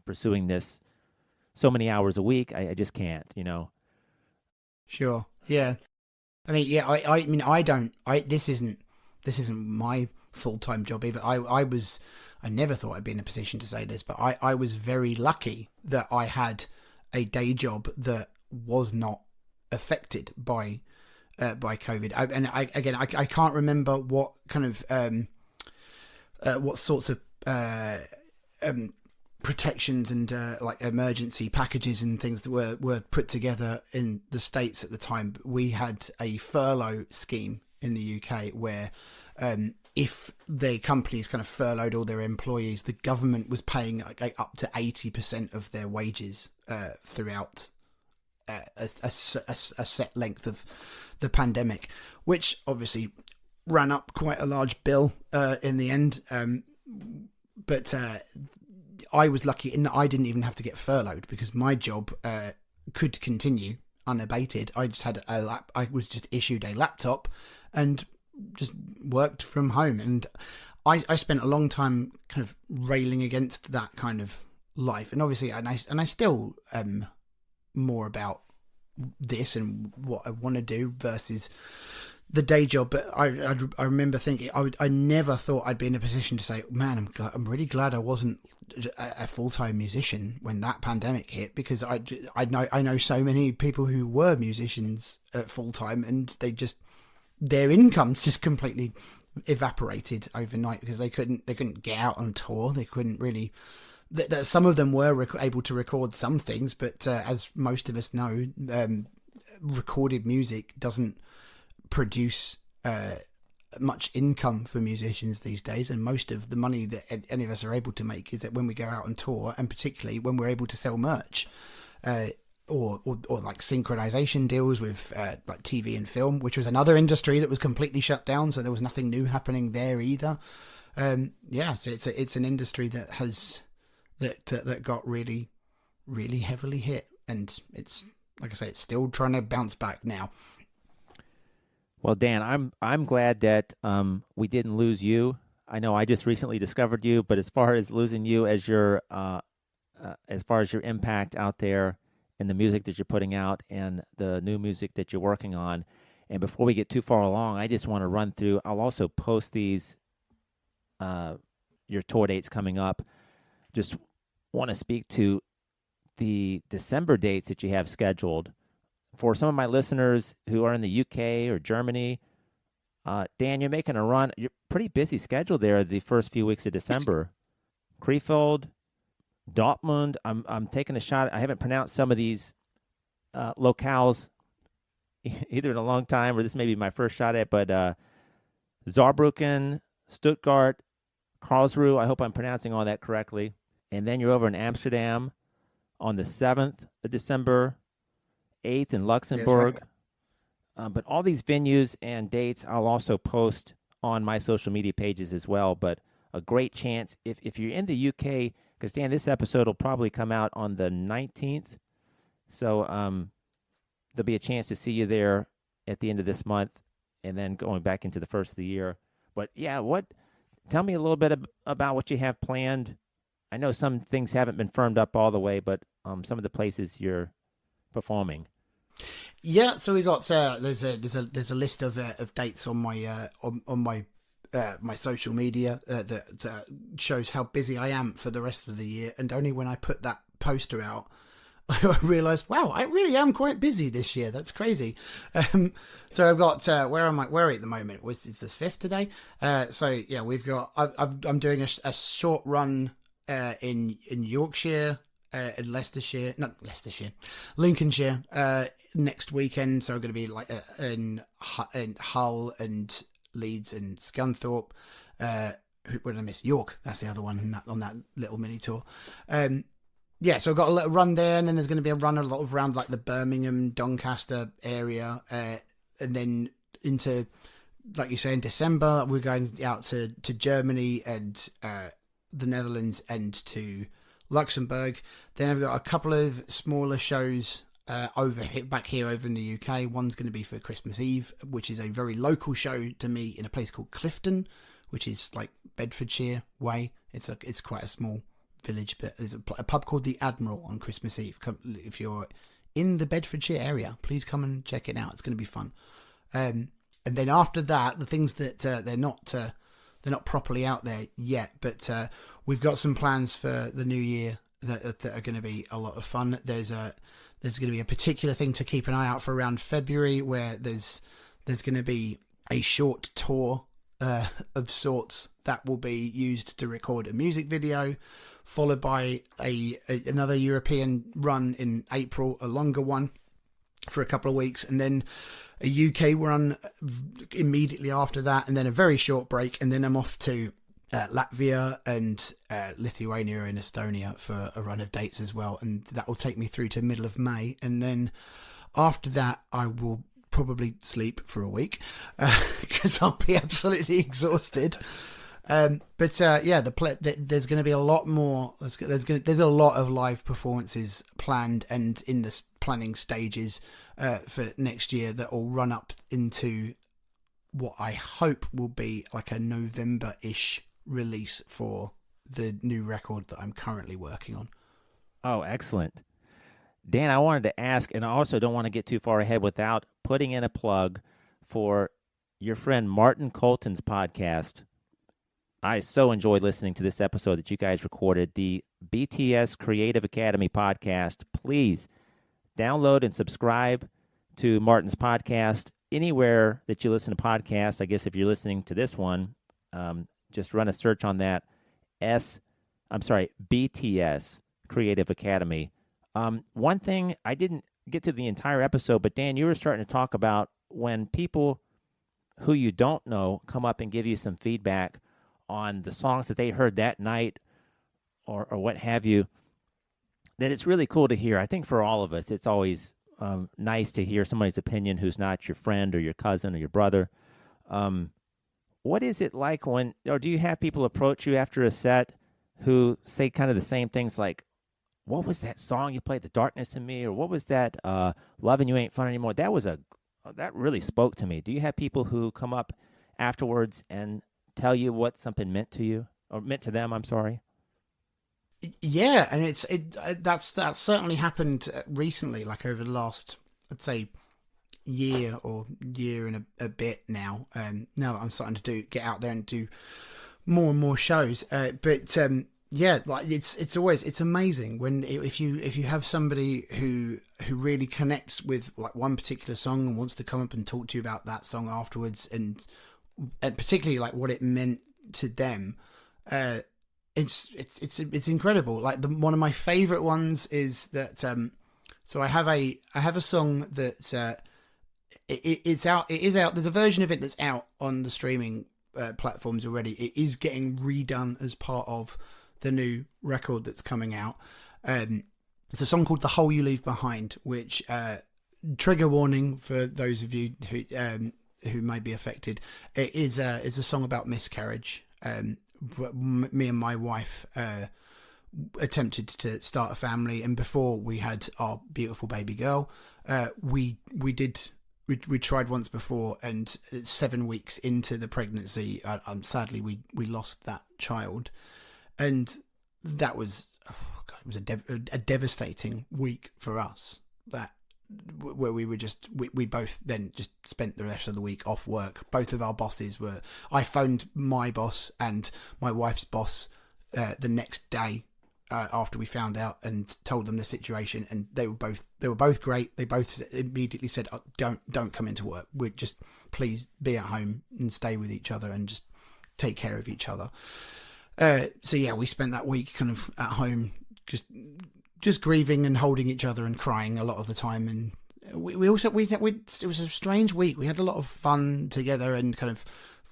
pursuing this so many hours a week. I just can't, Sure. Yeah. I mean, yeah. I mean, this isn't my full-time job either. I never thought I'd be in a position to say this, but I was very lucky that I had a day job that was not affected by COVID. I can't remember what kind of what sorts of protections and like emergency packages and things that were put together in the States at the time. But we had a furlough scheme in the UK where if the companies kind of furloughed all their employees, the government was paying like up to 80% of their wages throughout a set length of the pandemic, which obviously ran up quite a large bill in the end. But I was lucky in that I didn't even have to get furloughed because my job could continue unabated. I was just issued a laptop and just worked from home. And I spent a long time kind of railing against that kind of life. And obviously, and I still more about this and what I want to do versus the day job. But I remember thinking I never thought I'd be in a position to say, man, I'm really glad I wasn't a full-time musician when that pandemic hit, because I know so many people who were musicians at full-time and their incomes just completely evaporated overnight because they couldn't get out on tour. They couldn't really. Some of them were able to record some things, but as most of us know, recorded music doesn't produce much income for musicians these days. And most of the money that any of us are able to make is that when we go out on tour, and particularly when we're able to sell merch, or like synchronization deals with like TV and film, which was another industry that was completely shut down. So there was nothing new happening there either. So it's an industry that has. That got really, really heavily hit, and it's like I say, it's still trying to bounce back now. Well, Dan, I'm glad that we didn't lose you. I know I just recently discovered you, but as far as losing you as your impact out there and the music that you're putting out and the new music that you're working on, and before we get too far along, I just want to run through. I'll also post these your tour dates coming up. Just want to speak to the December dates that you have scheduled. For some of my listeners who are in the UK or Germany, Dan, you're making a run. You're pretty busy schedule there the first few weeks of December. Krefeld, Dortmund. I'm taking a shot. I haven't pronounced some of these locales either in a long time, or this may be my first shot at, but Saarbrücken, Stuttgart, Karlsruhe. I hope I'm pronouncing all that correctly. And then you're over in Amsterdam on the 7th of December, 8th in Luxembourg. Yes, right. But all these venues and dates I'll also post on my social media pages as well. But a great chance, if you're in the UK, because, Dan, this episode will probably come out on the 19th. So there'll be a chance to see you there at the end of this month and then going back into the first of the year. But, yeah, tell me a little bit about what you have planned. I know some things haven't been firmed up all the way, but some of the places you're performing. Yeah, so we got there's a list of dates on my on my my social media that shows how busy I am for the rest of the year. And only when I put that poster out, I realized, wow, I really am quite busy this year. That's crazy. So I've got where are we at the moment? It's the 5th today. So yeah, we've got I'm doing a short run in Yorkshire, in Leicestershire, not Leicestershire, Lincolnshire next weekend. So I'm going to be like in Hull and Leeds and Scunthorpe. What did I miss? York. That's the other one on that little mini tour. Yeah, so I've got a little run there, and then there's going to be a run a lot around like the Birmingham, Doncaster area, and then into, like you say, in December we're going out to Germany and the Netherlands and to Luxembourg. Then I've got a couple of smaller shows back here over in the UK. One's going to be for Christmas Eve, which is a very local show to me in a place called Clifton, which is like Bedfordshire way. It's quite a small village, but there's a pub called the Admiral on Christmas Eve. If you're in the Bedfordshire area, please come and check it out. It's going to be fun. And then after that, the things that they're not properly out there yet, but we've got some plans for the new year that are going to be a lot of fun. There's going to be a particular thing to keep an eye out for around February, where there's going to be a short tour of sorts that will be used to record a music video, followed by another European run in April, a longer one for a couple of weeks, and then a UK run immediately after that, and then a very short break, and then I'm off to Latvia and Lithuania and Estonia for a run of dates as well, and that will take me through to middle of May, and then after that I will probably sleep for a week because I'll be absolutely exhausted. But yeah, there's going to be a lot more. There's a lot of live performances planned and in the planning stages for next year that will run up into what I hope will be like a November-ish release for the new record that I'm currently working on. Oh, excellent. Dan, I wanted to ask, and I also don't want to get too far ahead without putting in a plug for your friend Martin Colton's podcast. I so enjoyed listening to this episode that you guys recorded, the BTS Creative Academy podcast. Please download and subscribe to Martin's podcast anywhere that you listen to podcasts. I guess if you're listening to this one, just run a search on that. BTS Creative Academy. One thing, I didn't get to the entire episode, but Dan, you were starting to talk about when people who you don't know come up and give you some feedback on the songs that they heard that night or what have you, that it's really cool to hear. I think for all of us, it's always nice to hear somebody's opinion who's not your friend or your cousin or your brother. What is it like or do you have people approach you after a set who say kind of the same things like, what was that song you played, The Darkness in Me? Or what was that, Loving You Ain't Fun Anymore? That really spoke to me. Do you have people who come up afterwards and tell you what something meant to you, or meant to them, I'm sorry? Yeah, and that's certainly happened recently, like over the last, I'd say, year and a bit now. Now that I'm starting to get out there and do more and more shows, yeah, like it's amazing when if you have somebody who really connects with like one particular song and wants to come up and talk to you about that song afterwards, and particularly like what it meant to them. It's incredible. Like one of my favorite ones is that. So I have a song that it's out. It is out. There's a version of it that's out on the streaming platforms already. It is getting redone as part of the new record that's coming out. It's a song called "The Hole You Leave Behind," which trigger warning for those of you who may be affected. It is a song about miscarriage. Me and my wife attempted to start a family, and before we had our beautiful baby girl, we tried once before, and 7 weeks into the pregnancy, sadly we lost that child, and that was it was a devastating week for us. That where we both then just spent the rest of the week off work. Both of our bosses I phoned my boss and my wife's boss the next day after we found out, and told them the situation, and they were both great. They both immediately said, oh, don't come into work. We'd just please be at home and stay with each other and just take care of each other. So yeah, we spent that week kind of at home, just grieving and holding each other and crying a lot of the time. And we also it was a strange week. We had a lot of fun together and kind of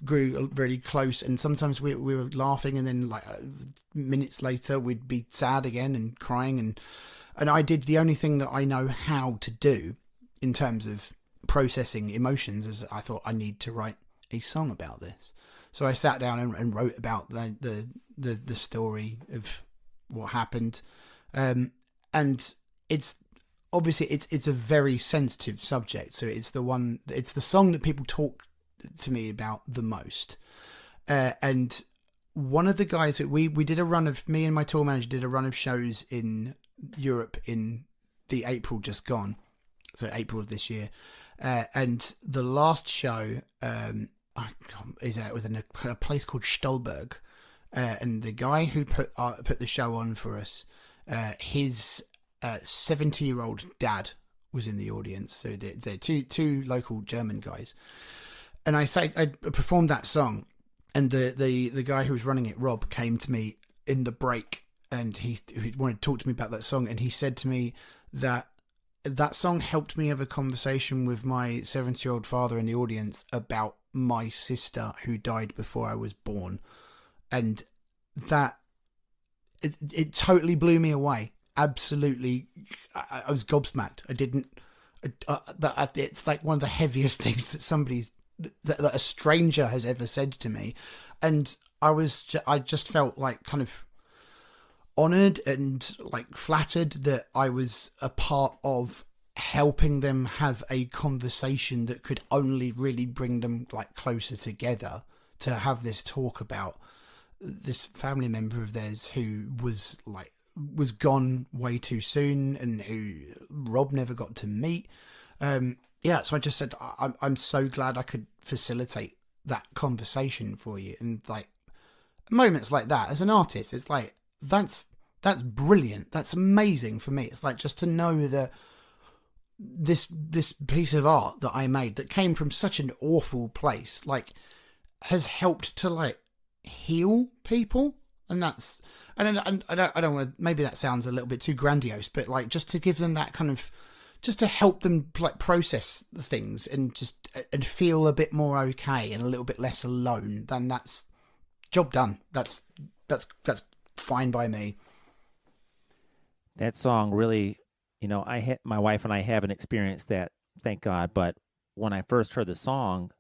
grew really close. And sometimes we were laughing, and then like minutes later we'd be sad again and crying. And I did the only thing that I know how to do in terms of processing emotions is I thought I need to write a song about this. So I sat down and wrote about the story of what happened, and it's obviously it's a very sensitive subject. So it's the song that people talk to me about the most. And one of the guys that we did a run of, me and my tour manager did a run of shows in Europe in the April just gone, so April of this year, and the last show. It was in a place called Stolberg, and the guy who put the show on for us, his 70-year-old dad was in the audience. So they're two local German guys, and I performed that song, and the guy who was running it, Rob, came to me in the break, and he wanted to talk to me about that song, and he said to me that song helped me have a conversation with my 70-year-old father in the audience about my sister who died before I was born. And that it totally blew me away. Absolutely. I was gobsmacked. It's like one of the heaviest things that a stranger has ever said to me. And I just felt like kind of honored and like flattered that I was a part of helping them have a conversation that could only really bring them like closer together, to have this talk about this family member of theirs who was gone way too soon and who Rob never got to meet. So I just said I'm so glad I could facilitate that conversation for you. And like moments like that as an artist, it's like that's brilliant. That's amazing for me. It's like just to know that this piece of art that I made that came from such an awful place, like, has helped to like heal people. And that's, I don't want to, maybe that sounds a little bit too grandiose, but like just to give them that kind of, just to help them like process the things and feel a bit more okay and a little bit less alone, then that's job done. That's fine by me. That song really, my wife and I haven't experienced that, thank God. But when I first heard the song,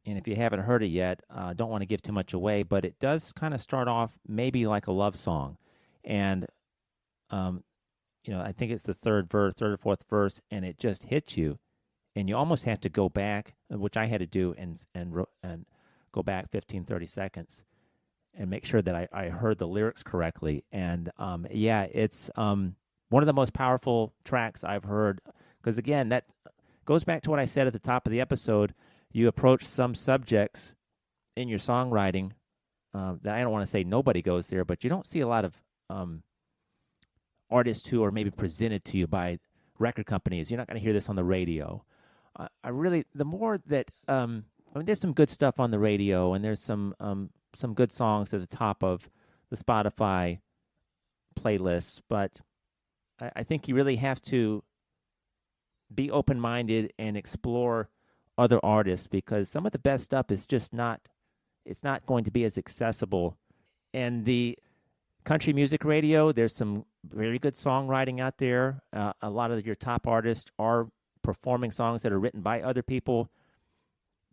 and if you haven't heard it yet, don't want to give too much away, but it does kind of start off maybe like a love song. And, I think it's the third or fourth verse, and it just hits you. And you almost have to go back, which I had to do, and go back 15, 30 seconds and make sure that I heard the lyrics correctly. And it's one of the most powerful tracks I've heard, because again, that goes back to what I said at the top of the episode. You approach some subjects in your songwriting that I don't want to say nobody goes there, but you don't see a lot of artists who are maybe presented to you by record companies. You're not going to hear this on the radio. The more that, there's some good stuff on the radio, and there's some good songs at the top of the Spotify playlists, but I think you really have to be open-minded and explore other artists, because some of the best stuff is just not going to be as accessible. And the country music radio, there's some very good songwriting out there. A lot of your top artists are performing songs that are written by other people,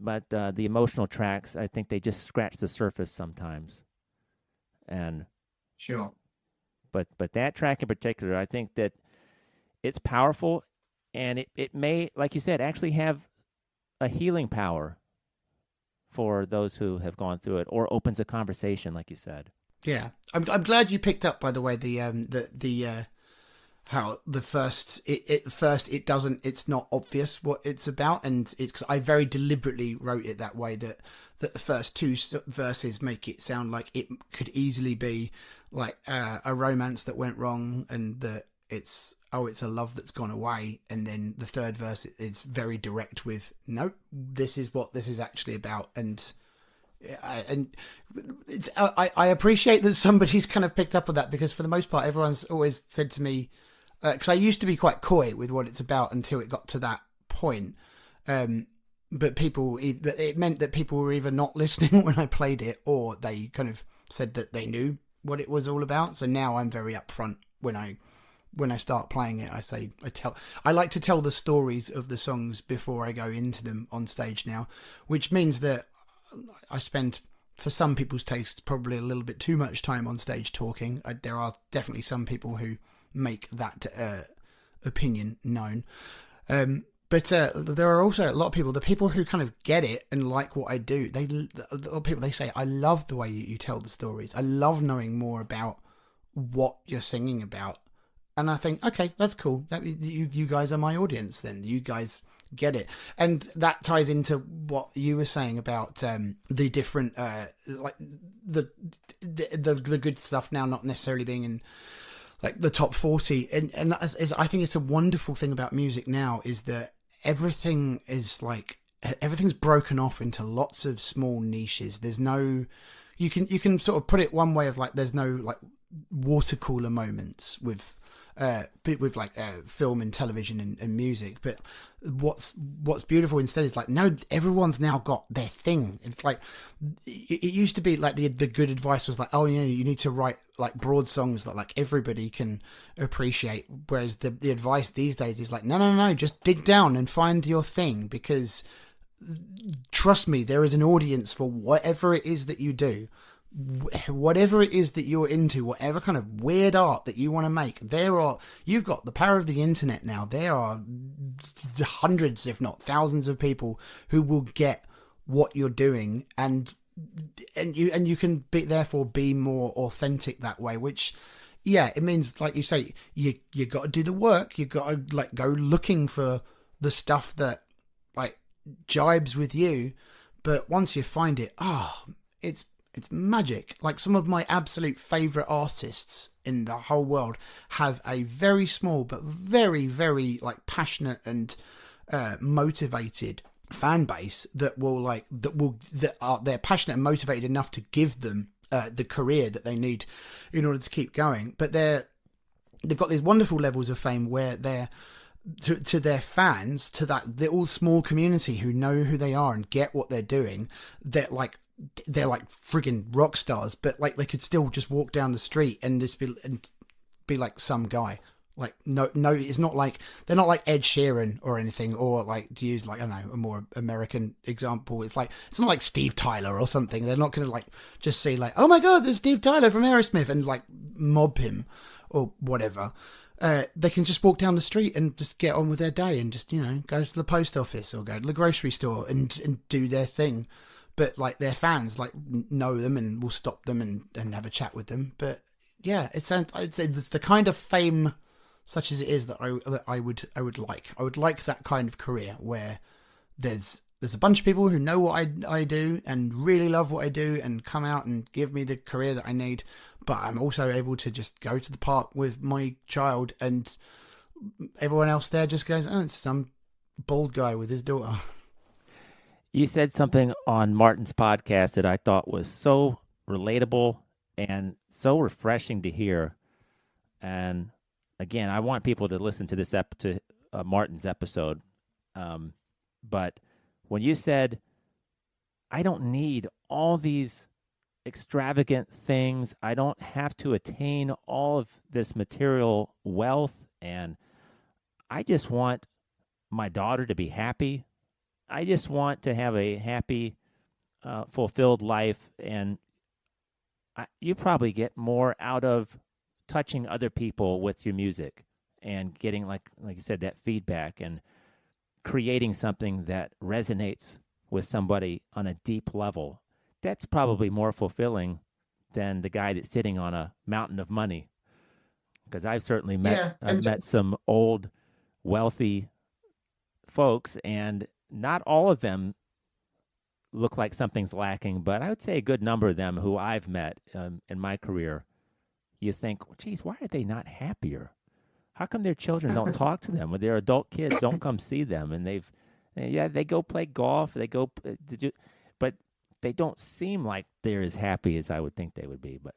but the emotional tracks, I think they just scratch the surface sometimes. And sure. But that track in particular, I think that it's powerful, and it may, like you said, actually have a healing power for those who have gone through it, or opens a conversation, like you said. Yeah, I'm glad you picked up, by the way, how it's not obvious what it's about, and it's 'cause I very deliberately wrote it that way, that the first two verses make it sound like it could easily be like a romance that went wrong, and that it's a love that's gone away, and then the third verse is very direct with, nope, this is what this is actually about. And And I appreciate that somebody's kind of picked up on that, because for the most part, everyone's always said to me, because I used to be quite coy with what it's about until it got to that point. But it meant that people were either not listening when I played it, or they kind of said that they knew what it was all about. So now I'm very upfront when I start playing it. I like to tell the stories of the songs before I go into them on stage now, which means that I spend, for some people's taste, probably a little bit too much time on stage talking. There are definitely some people who make that opinion known. But there are also a lot of people, the people who kind of get it and like what I do. A lot of people, they say, I love the way you tell the stories. I love knowing more about what you're singing about. And I think, okay, that's cool. You guys are my audience then. You guys get it. And that ties into what you were saying about the different, like the good stuff now not necessarily being in like the top 40. And I think it's a wonderful thing about music now, is that everything's broken off into lots of small niches. There's no, you can sort of put it one way of like, there's no like water cooler moments with film and television and music. But what's beautiful instead is like, no, everyone's now got their thing. It's like, it used to be like the good advice was like, oh, you need to write like broad songs that like everybody can appreciate. Whereas the advice these days is like, no, just dig down and find your thing, because trust me, there is an audience for whatever it is that you do. Whatever it is that you're into, whatever kind of weird art that you want to make, you've got the power of the internet now. There are hundreds, if not thousands, of people who will get what you're doing, and you can therefore be more authentic that way. Which, yeah, it means, like you say, you got to do the work. You got to like go looking for the stuff that like jibes with you. But once you find it, it's magic. Like, some of my absolute favorite artists in the whole world have a very small but very, very like passionate and motivated fan base they're passionate and motivated enough to give them the career that they need in order to keep going. But they've got these wonderful levels of fame where they're to their fans, to that little small community who know who they are and get what they're doing. They're like friggin' rock stars, but like they could still just walk down the street and just be like some guy. Like, no, it's not like, they're not like Ed Sheeran or anything, or like, to use like, I don't know, a more American example, it's not like Steve Tyler or something. They're not going to like just say like, oh my God, there's Steve Tyler from Aerosmith, and like mob him or whatever. They can just walk down the street and just get on with their day and just, go to the post office or go to the grocery store and do their thing. But like, their fans like know them and will stop them and have a chat with them. But yeah, it's the kind of fame, such as it is, that I would like. I would like that kind of career where there's a bunch of people who know what I do and really love what I do and come out and give me the career that I need. But I'm also able to just go to the park with my child, and everyone else there just goes, oh, it's some bald guy with his daughter. You said something on Martin's podcast that I thought was so relatable and so refreshing to hear. And again, I want people to listen to this Martin's episode. But when you said, I don't need all these extravagant things, I don't have to attain all of this material wealth, and I just want my daughter to be happy. I just want to have a happy, fulfilled life, and you probably get more out of touching other people with your music and getting, like you said, that feedback and creating something that resonates with somebody on a deep level. That's probably more fulfilling than the guy that's sitting on a mountain of money. Because I've certainly met some old, wealthy folks, and not all of them look like something's lacking, but I would say a good number of them who I've met in my career, you think, well, geez, why are they not happier? How come their children don't talk to them, or their adult kids don't come see them? And they go play golf, but they don't seem like they're as happy as I would think they would be. But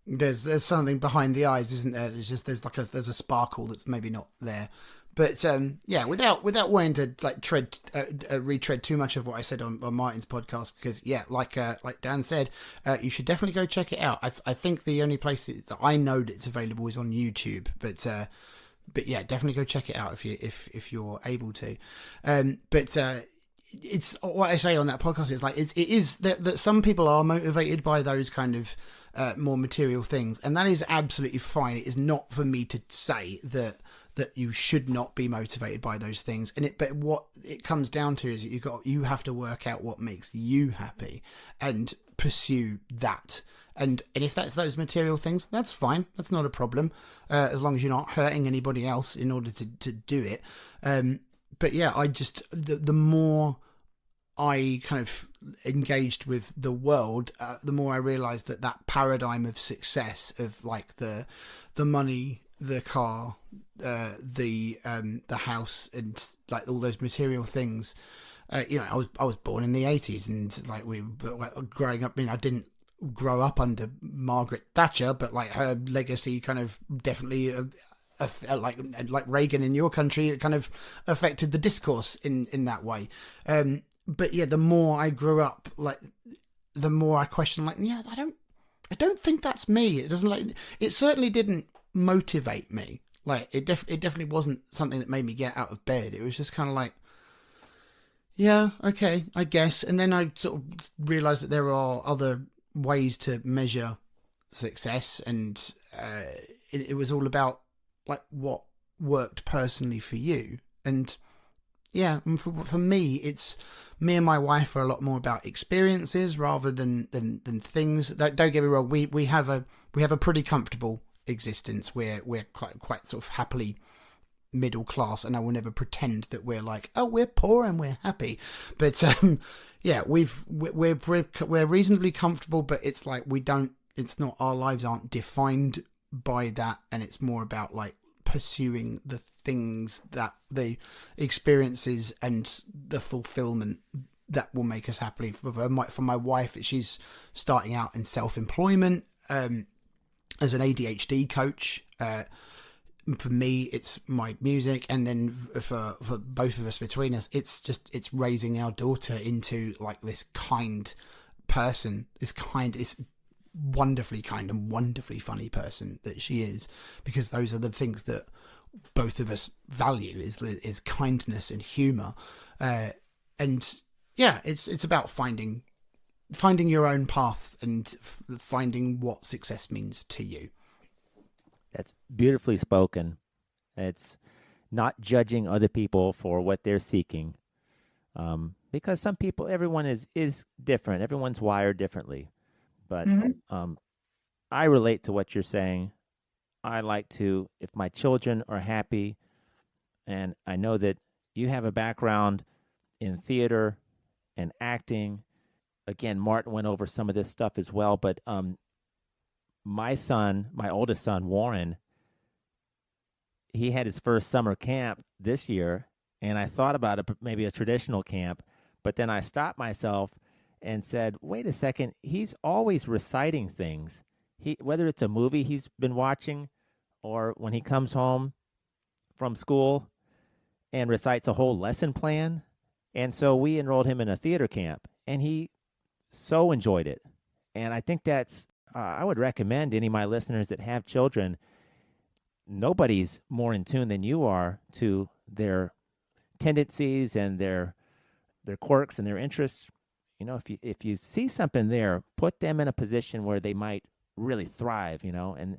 There's something behind the eyes, isn't there? It's just there's a sparkle that's maybe not there. But yeah, without wanting to like retread too much of what I said on Martin's podcast, because yeah, like Dan said, you should definitely go check it out. I think the only place that I know that it's available is on YouTube, but yeah, definitely go check it out if you're able to. But it's what I say on that podcast is like it is that some people are motivated by those kind of more material things, and that is absolutely fine. It is not for me to say that you should not be motivated by those things, but what it comes down to is that you have to work out what makes you happy and pursue that. And if that's those material things, that's fine. That's not a problem, as long as you're not hurting anybody else in order to do it. But yeah, I just the more I kind of engaged with the world, the more I realised that paradigm of success, of like the money, the car, the house, and like all those material things. I was born in the 80s, and like growing up. I mean, I didn't grow up under Margaret Thatcher, but like her legacy kind of definitely. Like Reagan in your country, it kind of affected the discourse in that way. But yeah, the more I grew up, like the more I question, like, yeah, I don't think that's me. It doesn't it certainly didn't motivate me. Like it definitely wasn't something that made me get out of bed. It was just kind of like, yeah, okay, I guess. And then I sort of realized that there are other ways to measure success, and it was all about like what worked personally for you. And yeah, for me, it's me and my wife are a lot more about experiences rather than things. Don't get me wrong, we have a pretty comfortable existence. We're quite sort of happily middle class, and I will never pretend that we're like, oh, we're poor and we're happy. But yeah, we're reasonably comfortable, but it's like it's not, our lives aren't defined by that, and it's more about like pursuing the things, that the experiences and the fulfillment that will make us happy. For my wife, she's starting out in self-employment as an ADHD coach. For me, it's my music, and then for both of us, between us, it's raising our daughter into like this kind person, this wonderfully kind and wonderfully funny person that she is, because those are the things that both of us value, is kindness and humor. And yeah, it's about finding your own path and finding what success means to you. that's beautifully spoken. It's not judging other people for what they're seeking, because some people, everyone is different. Everyone's wired differently. But I relate to what you're saying. I like to, if my children are happy, and I know that you have a background in theater and acting. Again, Martin went over some of this stuff as well, but my oldest son, Warren, he had his first summer camp this year, and I thought about maybe a traditional camp, but then I stopped myself and said, wait a second, he's always reciting things. Whether it's a movie he's been watching, or when he comes home from school and recites a whole lesson plan. And so we enrolled him in a theater camp, and he so enjoyed it. And I think that's, I would recommend any of my listeners that have children, nobody's more in tune than you are to their tendencies and their quirks and their interests. You know, if you see something there, put them in a position where they might really thrive, and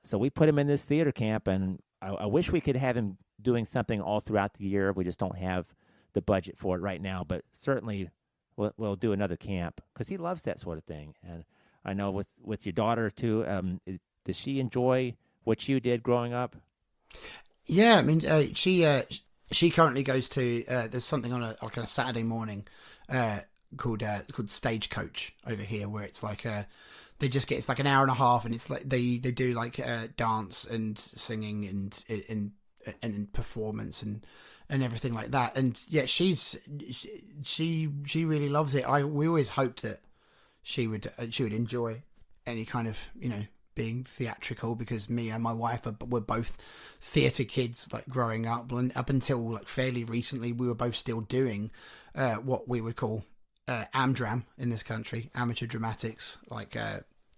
so we put him in this theater camp, and I wish we could have him doing something all throughout the year. We just don't have the budget for it right now, but certainly we'll do another camp, because he loves that sort of thing. And I know with your daughter too, does she enjoy what you did growing up? Yeah, I mean, she currently goes to there's something on a Saturday morning called Stagecoach over here, where it's like it's like an hour and a half, and it's like they do like dance and singing and and performance and everything like that. And yeah, she really loves it. We always hoped that she would enjoy any kind of, being theatrical, because me and my wife were both theatre kids, like growing up, and up until like fairly recently we were both still doing what we would call AmDram in this country, amateur dramatics, like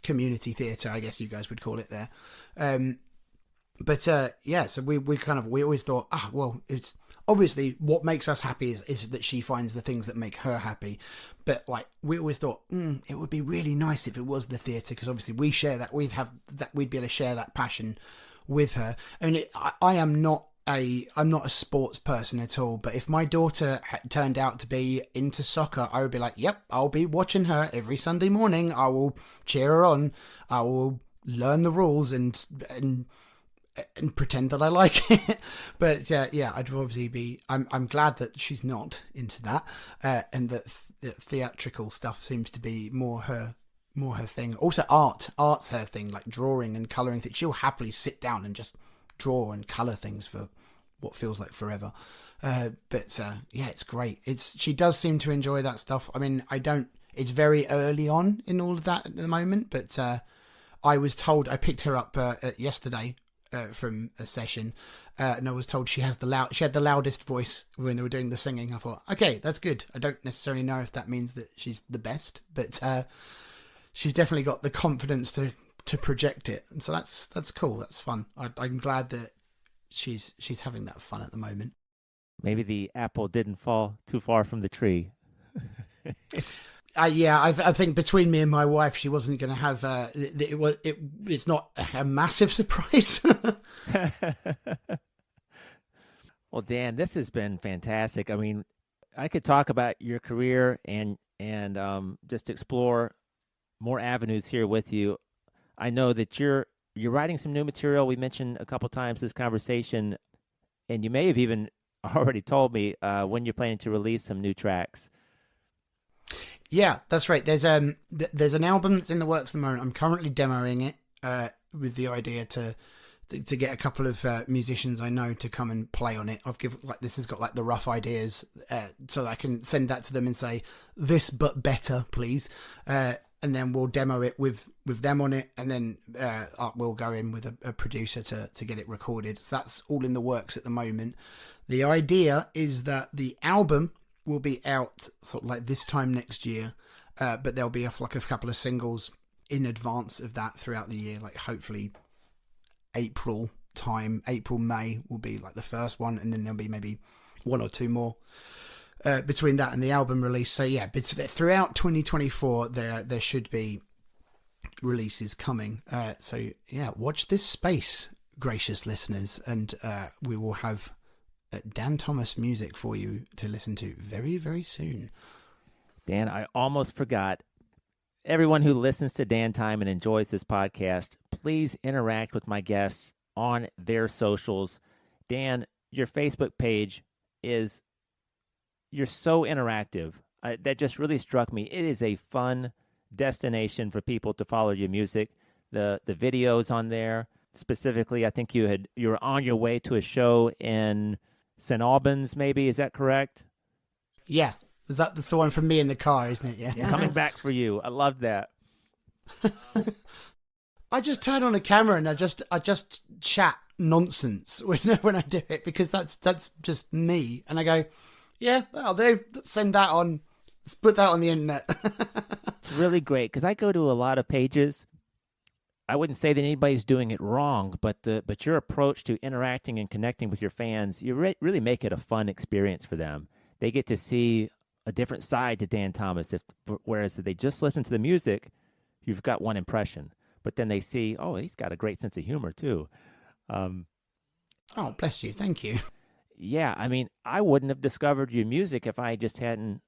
community theatre, I guess you guys would call it there. So we always thought, well, it's obviously what makes us happy is that she finds the things that make her happy. But like, we always thought, it would be really nice if it was the theatre, because obviously we share that, we'd be able to share that passion with her. I mean, I'm not a sports person at all, but if my daughter turned out to be into soccer, I would be like, yep, I'll be watching her every Sunday morning. I will cheer her on. I will learn the rules and pretend that I like it. But I'd obviously be. I'm glad that she's not into that, and that theatrical stuff seems to be more her thing. Also, art's her thing, like drawing and colouring things. She'll happily sit down and just draw and colour things for what feels like forever. It's great. She does seem to enjoy that stuff. I mean, it's very early on in all of that at the moment, but I was told, I picked her up yesterday from a session, and I was told she had the loudest voice when they were doing the singing. I thought, okay, that's good. I don't necessarily know if that means that she's the best, but she's definitely got the confidence to project it, and so that's cool. That's fun. I'm glad that she's having that fun at the moment. Maybe the apple didn't fall too far from the tree. I think between me and my wife, she wasn't going to have. It's not a massive surprise. Well, Dan, this has been fantastic. I mean, I could talk about your career and just explore more avenues here with you. I know that you're writing some new material. We mentioned a couple times this conversation, and you may have even already told me when you're planning to release some new tracks. Yeah, that's right. There's an album that's in the works at the moment. I'm currently demoing it with the idea to get a couple of musicians I know to come and play on it. This has got like the rough ideas, so that I can send that to them and say, this but better, please. And then we'll demo it with them on it, and then we'll go in with a producer to get it recorded. So that's all in the works at the moment. The idea is that the album will be out sort of like this time next year, but there'll be a couple of singles in advance of that throughout the year. Like hopefully April, May will be like the first one, and then there'll be maybe one or two more between that and the album release. So yeah, but throughout 2024 there should be releases coming. So yeah, watch this space, gracious listeners, and we will have Dan Thomas music for you to listen to very, very soon. Dan, I almost forgot. Everyone who listens to Dan Time and enjoys this podcast, please interact with my guests on their socials. Dan, your Facebook page you're so interactive. That just really struck me. It is a fun destination for people to follow your music. The videos on there, specifically, I think you were on your way to a show in St. Albans, maybe. Is that correct? Yeah. Is that the one from me in the car, isn't it? Yeah. Coming back for you. I love that. I just turn on a camera and I just chat nonsense when I do it, because that's just me. And I go, yeah, that'll do. Send that on. Let's put that on the internet. It's really great, because I go to a lot of pages. I wouldn't say that anybody's doing it wrong, but your approach to interacting and connecting with your fans, you really make it a fun experience for them. They get to see a different side to Dan Thomas. Whereas if they just listen to the music, you've got one impression. But then they see, oh, he's got a great sense of humor too. Oh, bless you. Thank you. Yeah, I mean, I wouldn't have discovered your music if I just hadn't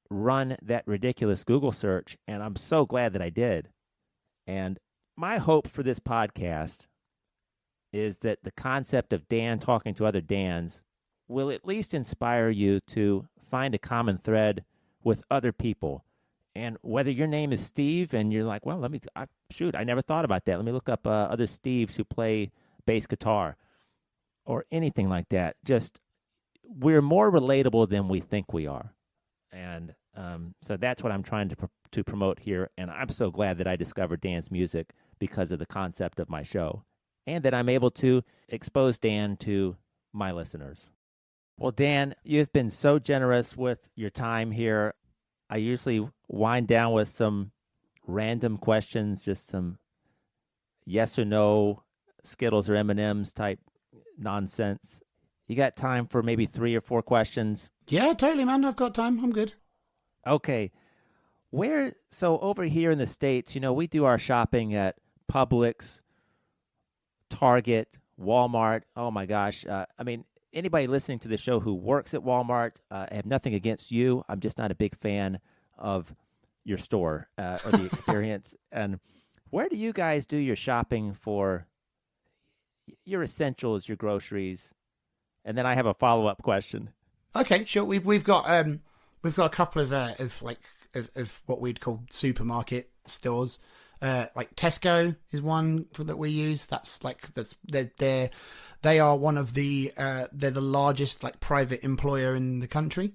run that ridiculous Google search, and I'm so glad that I did. And my hope for this podcast is that the concept of Dan talking to other Dans will at least inspire you to find a common thread with other people. And whether your name is Steve and you're like, well, I never thought about that. Let me look up other Steves who play bass guitar. or anything like that. Just we're more relatable than we think we are, and so that's what I'm trying to promote here. And I'm so glad that I discovered Dan's music because of the concept of my show, and that I'm able to expose Dan to my listeners. Well, Dan, you've been so generous with your time here. I usually wind down with some random questions, just some yes or no, Skittles or M&Ms type nonsense. You got time for maybe 3 or 4 questions? Yeah, totally, man. I've got time. I'm good. Okay. So over here in the States, we do our shopping at Publix, Target, Walmart. Oh my gosh. I mean, anybody listening to the show who works at Walmart, I have nothing against you. I'm just not a big fan of your store or the experience. And where do you guys do your shopping for your essentials, your groceries? And then I have a follow-up question. Okay, sure. We've got a couple of what we'd call supermarket stores. Like Tesco is one that we use. They are one of they're the largest like private employer in the country,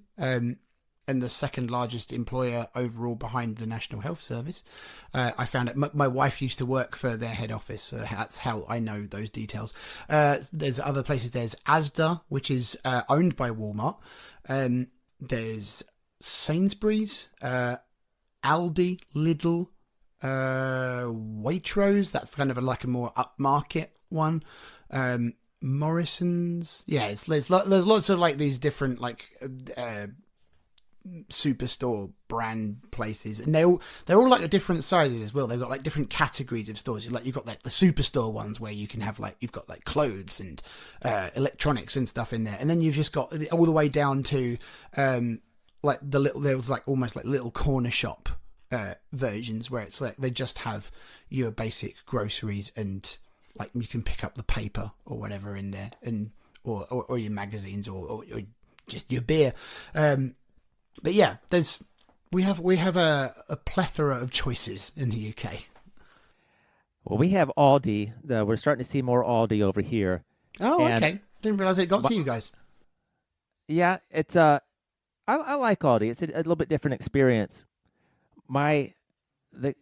and the second largest employer overall behind the National Health Service. I found it. My wife used to work for their head office. So that's how I know those details. There's other places. There's Asda, which is owned by Walmart. There's Sainsbury's, Aldi, Lidl, Waitrose. That's kind of like a more upmarket one. Morrison's. Yeah, there's lots of like these different like superstore brand places, and they're all like different sizes as well. They've got like different categories of stores. You've got like the superstore ones where you can have like you've got like clothes and electronics and stuff in there, and then you've just got all the way down to like there was like almost like little corner shop versions where it's like they just have your basic groceries and like you can pick up the paper or whatever in there, and or your magazines or just your beer. But yeah, we have a plethora of choices in the UK. Well, we have Aldi. We're starting to see more Aldi over here. Oh, okay. Didn't realize it got to you guys. Yeah, it's I like Aldi. It's a little bit different experience. The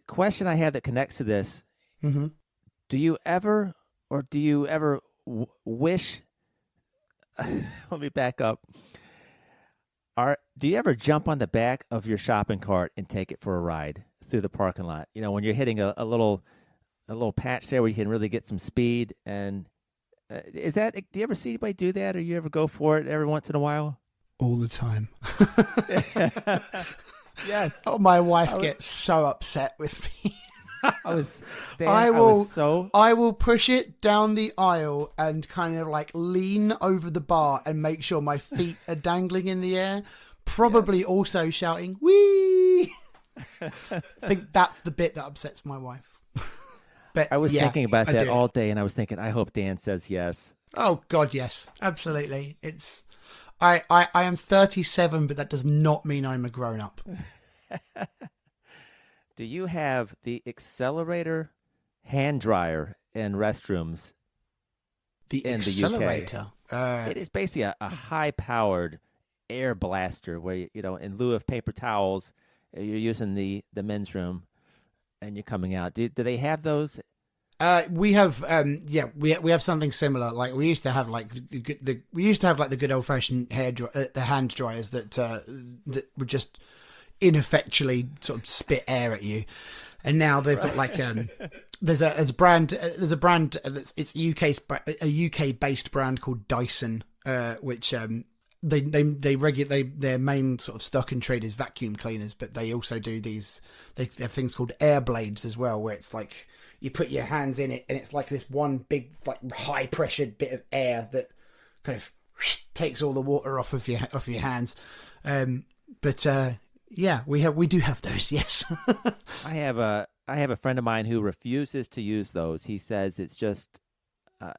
question I have that connects to this: do you ever wish? Let me back up. Do you ever jump on the back of your shopping cart and take it for a ride through the parking lot? When you're hitting a little patch there where you can really get some speed. And do you ever see anybody do that, or you ever go for it every once in a while? All the time. Yes. Oh, my wife gets so upset with me. I will push it down the aisle and kind of like lean over the bar and make sure my feet are dangling in the air, probably also shouting "wee." I think that's the bit that upsets my wife. But I was thinking about that all day, and I was thinking, I hope Dan says yes. Oh God, yes, absolutely. I am 37, but that does not mean I'm a grown up. Do you have the accelerator hand dryer in restrooms? The accelerator. It is basically a high-powered air blaster where in lieu of paper towels, you're using the men's room, and you're coming out. Do they have those? We have we have something similar. Like we used to have like the good old-fashioned the hand dryers that were just ineffectually sort of spit air at you, and now they've got like there's a brand that's a UK based brand called Dyson, which their main sort of stock and trade is vacuum cleaners, but they also do they have things called air blades as well, where it's like you put your hands in it and it's like this one big like high pressured bit of air that kind of takes all the water off of your hands. Yeah, we do have those. Yes. I have a friend of mine who refuses to use those. He says it's just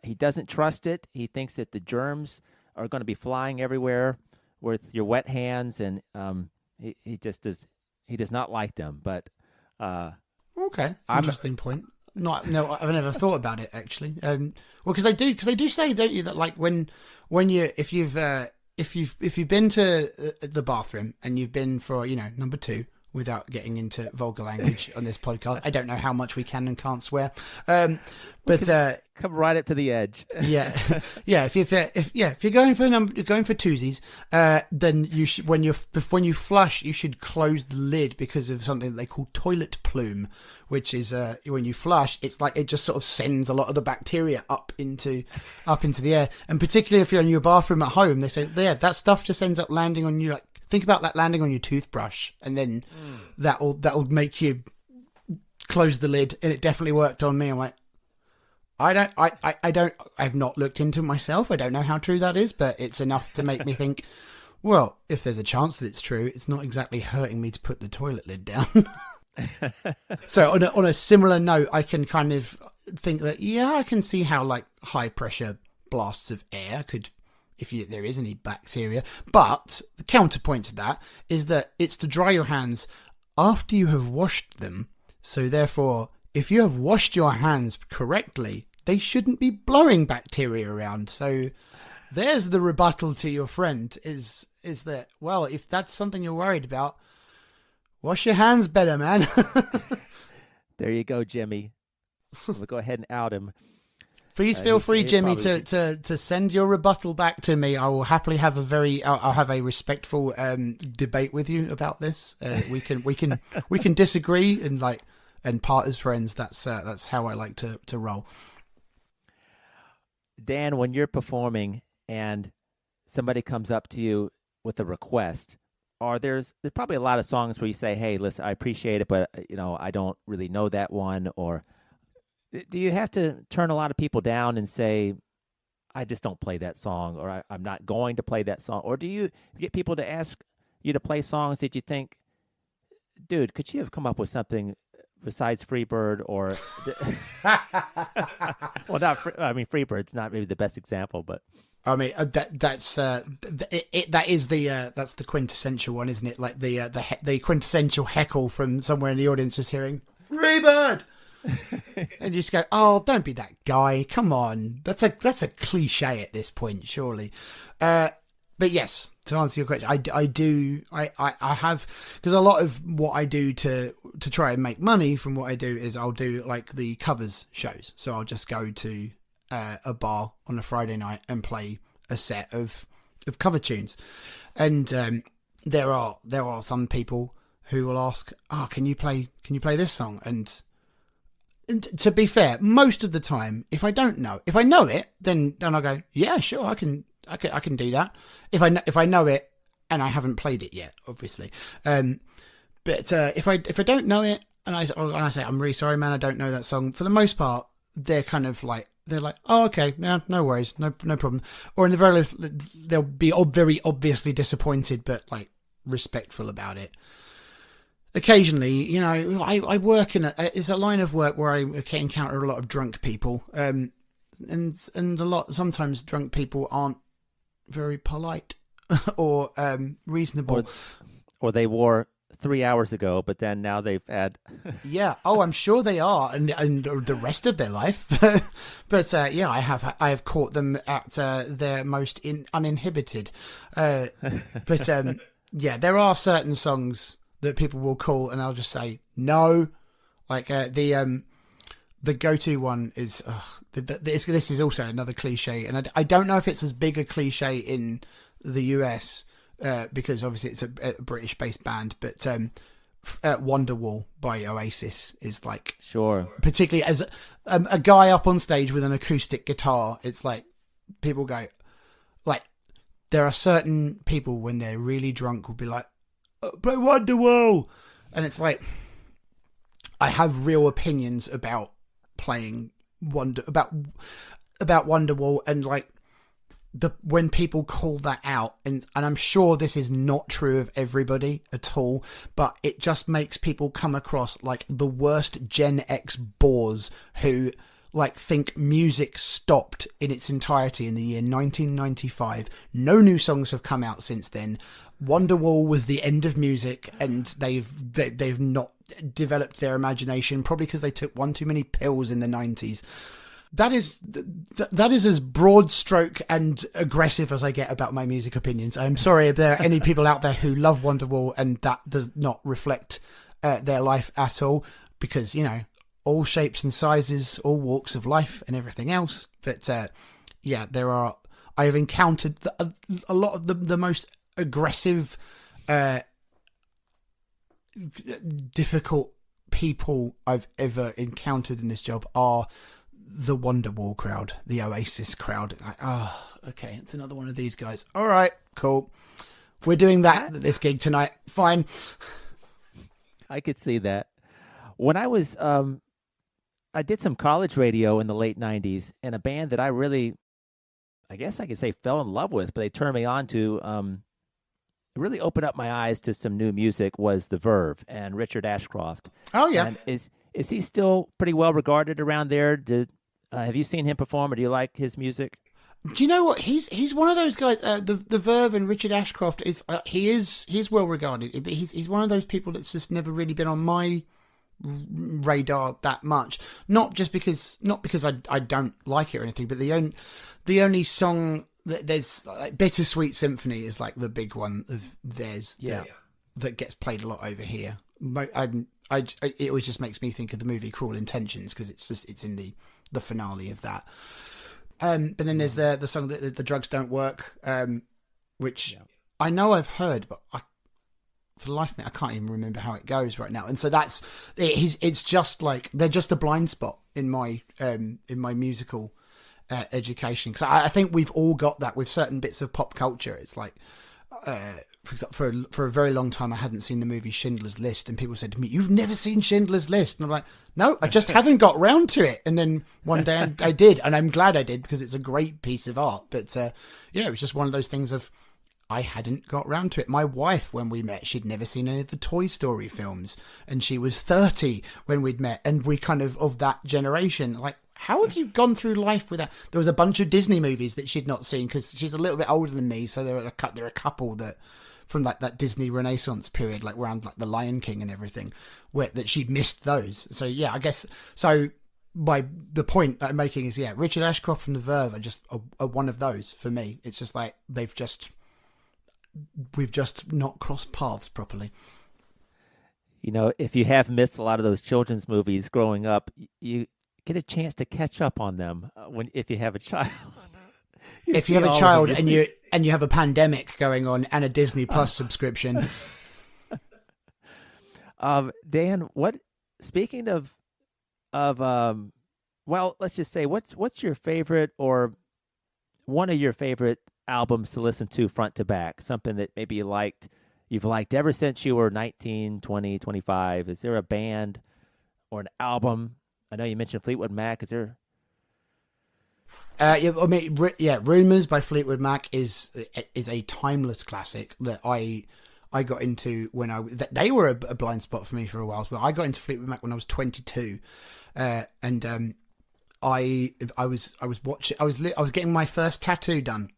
he doesn't trust it. He thinks that the germs are going to be flying everywhere with your wet hands, and he does not like them. But okay, interesting point. No, I've never thought about it actually. Well, because they do say, don't you, that like when you if you've been to the bathroom and you've been for number two, without getting into vulgar language on this podcast, I don't know how much we can and can't swear, but come right up to the edge. yeah. If you're going for twosies, then when you flush, you should close the lid because of something that they call toilet plume, which is when you flush, it's like it just sort of sends a lot of the bacteria up into the air, and particularly if you're in your bathroom at home, they say that stuff just ends up landing on you. Like, think about that landing on your toothbrush, and then that'll make you close the lid, and it definitely worked on me. I'm like, I've not looked into it myself. I don't know how true that is, but it's enough to make me think, well, if there's a chance that it's true, it's not exactly hurting me to put the toilet lid down. So on a similar note, I can kind of think that, I can see how like high pressure blasts of air could, if there is any bacteria. But the counterpoint to that is that it's to dry your hands after you have washed them. So therefore, if you have washed your hands correctly, they shouldn't be blowing bacteria around. So there's the rebuttal to your friend is that, well, if that's something you're worried about, wash your hands better, man. There you go, Jimmy. We'll go ahead and out him. Please feel free, Jimmy, to send your rebuttal back to me. I will happily have I'll have a respectful debate with you about this. We can disagree and part as friends. That's how I like to roll. Dan, when you're performing and somebody comes up to you with a request, there's probably a lot of songs where you say, "Hey, listen, I appreciate it, but I don't really know that one," or do you have to turn a lot of people down and say, I just don't play that song, or I'm not going to play that song? Or do you get people to ask you to play songs that you think, dude, could you have come up with something besides Freebird? Or, well, Freebird's not maybe the best example, but. I mean, that's the quintessential one, isn't it? Like the quintessential heckle from somewhere in the audience just hearing, Freebird! And you just go, oh, don't be that guy. Come on. That's a cliche at this point, surely. But yes, to answer your question, I have, because a lot of what I do to try and make money from what I do is I'll do like the covers shows. So I'll just go to a bar on a Friday night and play a set of cover tunes. And there are some people who will ask, can you play this song? And to be fair, most of the time, if I know it, then I'll go, yeah, sure, I can do that. If I know it and I haven't played it yet, obviously. But if I don't know it and I say, I'm really sorry, man, I don't know that song, for the most part, they're like, oh, okay, no worries, no problem. Or in the very least, they'll be very obviously disappointed, but like respectful about it. Occasionally, I work it's a line of work where I encounter a lot of drunk people, and sometimes drunk people aren't very polite or reasonable, or they wore 3 hours ago, but then now they've had yeah. Oh, I'm sure they are, and the rest of their life. But yeah, I have caught them at their most uninhibited. But yeah, there are certain songs that people will call, and I'll just say no. Like the go-to one is this is also another cliche, and I don't know if it's as big a cliche in the US because obviously it's a British-based band, but Wonderwall by Oasis is like, sure, particularly as a guy up on stage with an acoustic guitar. It's like people go, like, there are certain people when they're really drunk will be like, play Wonderwall, and it's like, I have real opinions about playing about Wonderwall, and like when people call that out, and I'm sure this is not true of everybody at all, but it just makes people come across like the worst Gen X bores who like think music stopped in its entirety in the year 1995. No new songs have come out since then. Wonderwall was the end of music, and they've not developed their imagination, probably because they took one too many pills in the 90s. That is as broad stroke and aggressive as I get about my music opinions. I'm sorry if there are any people out there who love Wonderwall and that does not reflect their life at all, because, you know, all shapes and sizes, all walks of life and everything else. But I have encountered a lot of the most aggressive, difficult people I've ever encountered in this job are the Wonderwall crowd, the Oasis crowd. Like, okay, it's another one of these guys. All right, cool. We're doing that at this gig tonight. Fine. I could see that. When I was, I did some college radio in the late 90s, and a band that I really, I guess I could say fell in love with, but they turned me on to, it really opened up my eyes to some new music, was The Verve and Richard Ashcroft. Oh, yeah. And is he still pretty well regarded around there? Have you seen him perform, or do you like his music? Do you know what? He's one of those guys. The Verve and Richard Ashcroft he's well regarded, but he's one of those people that's just never really been on my radar that much. Not because I don't like it or anything, but the only song that there's, like, Bittersweet Symphony is like the big one of theirs. Yeah. That gets played a lot over here. It always just makes me think of the movie Cruel Intentions, because it's in the finale of that. But then there's the song that the drugs don't work, which I know I've heard, but for the life of me, I can't even remember how it goes right now. And so it's just like, they're just a blind spot in my musical education, because I think we've all got that with certain bits of pop culture. It's like, for example, for a very long time I hadn't seen the movie Schindler's List, and people said to me, "You've never seen Schindler's List?" And I'm like, "No, I just haven't got round to it." And then one day I did, and I'm glad I did, because it's a great piece of art. But it was just one of those things of, I hadn't got round to it. My wife, when we met, she'd never seen any of the Toy Story films, and she was 30 when we'd met, and we kind of that generation. Like, how have you gone through life with that? There was a bunch of Disney movies that she'd not seen, because she's a little bit older than me, so there are a couple that from like that Disney Renaissance period, like around like the Lion King and everything, that she'd missed those. So yeah, I guess so. The point I'm making is, Richard Ashcroft and the Verve are just a one of those for me. It's just like we've just not crossed paths properly. You know, if you have missed a lot of those children's movies growing up, you get a chance to catch up on them if you have a child. If you have a child and you have a pandemic going on and a Disney Plus subscription. Dan, speaking of well, let's just say, what's your favorite, or one of your favorite albums to listen to front to back? Something that maybe you've liked ever since you were 19, 20, 25. Is there a band or an album? I know you mentioned Fleetwood Mac. Is there? Rumours by Fleetwood Mac is a timeless classic that I got into when they were a blind spot for me for a while as well. I got into Fleetwood Mac when I was 22, and I was getting my first tattoo done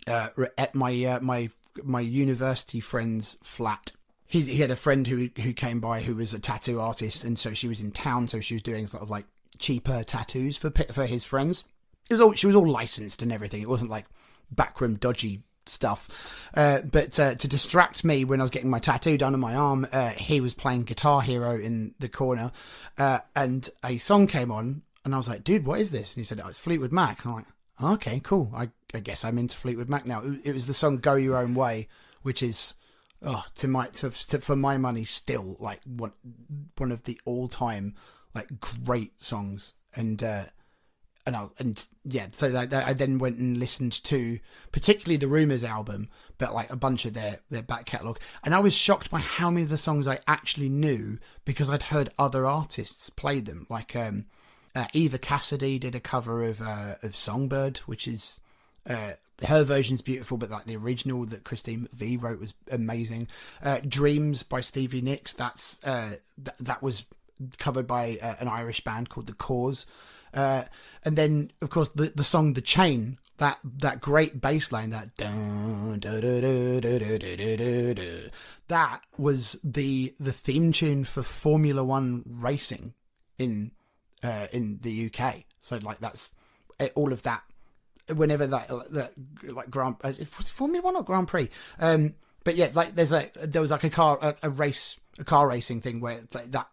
at my university friend's flat. He had a friend who came by who was a tattoo artist, and so she was in town, so she was doing sort of like cheaper tattoos for his friends. She was all licensed and everything. It wasn't like backroom dodgy stuff. But to distract me when I was getting my tattoo done on my arm, he was playing Guitar Hero in the corner, and a song came on, and I was like, "Dude, what is this?" And he said, "Oh, it's Fleetwood Mac." And I'm like, oh, "Okay, cool. I guess I'm into Fleetwood Mac now." It was the song "Go Your Own Way," which is, for my money, still like one of the all-time like great songs. So I then went and listened to particularly the Rumours album, but like a bunch of their back catalogue, and I was shocked by how many of the songs I actually knew because I'd heard other artists play them. Like Eva Cassidy did a cover of Songbird, which is her version's beautiful, but like the original that Christine McVie wrote was amazing. Dreams by Stevie Nicks, that was covered by an Irish band called The Cause. And then, of course, the song "The Chain" that great bass line, that that was the theme tune for Formula One racing in the UK. So like that's all of that. Whenever that like Grand was it Formula One or Grand Prix? But yeah, like there was like a car racing thing where like that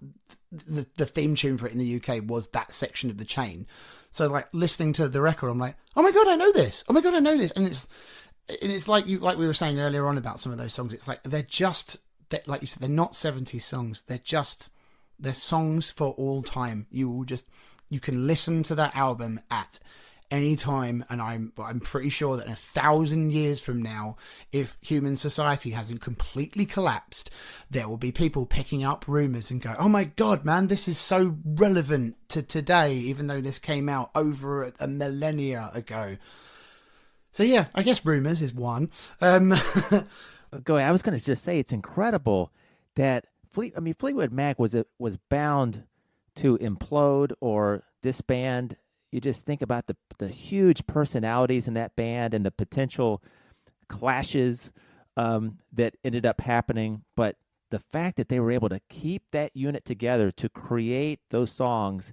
the theme tune for it in the UK was that section of the chain. So like listening to the record, I'm like, oh my god, I know this. Oh my god, I know this. And it's like we were saying earlier on about some of those songs. It's like like you said, they're not 70s songs. They're songs for all time. You can listen to that album at any time, and I'm pretty sure that in 1,000 years from now, if human society hasn't completely collapsed, there will be people picking up Rumours and go, oh my god, man, this is so relevant to today, even though this came out over a millennia ago. So yeah, I guess Rumours is one. I was going to just say it's incredible that Fleetwood Mac was bound to implode or disband. You just think about the huge personalities in that band and the potential clashes that ended up happening. But the fact that they were able to keep that unit together to create those songs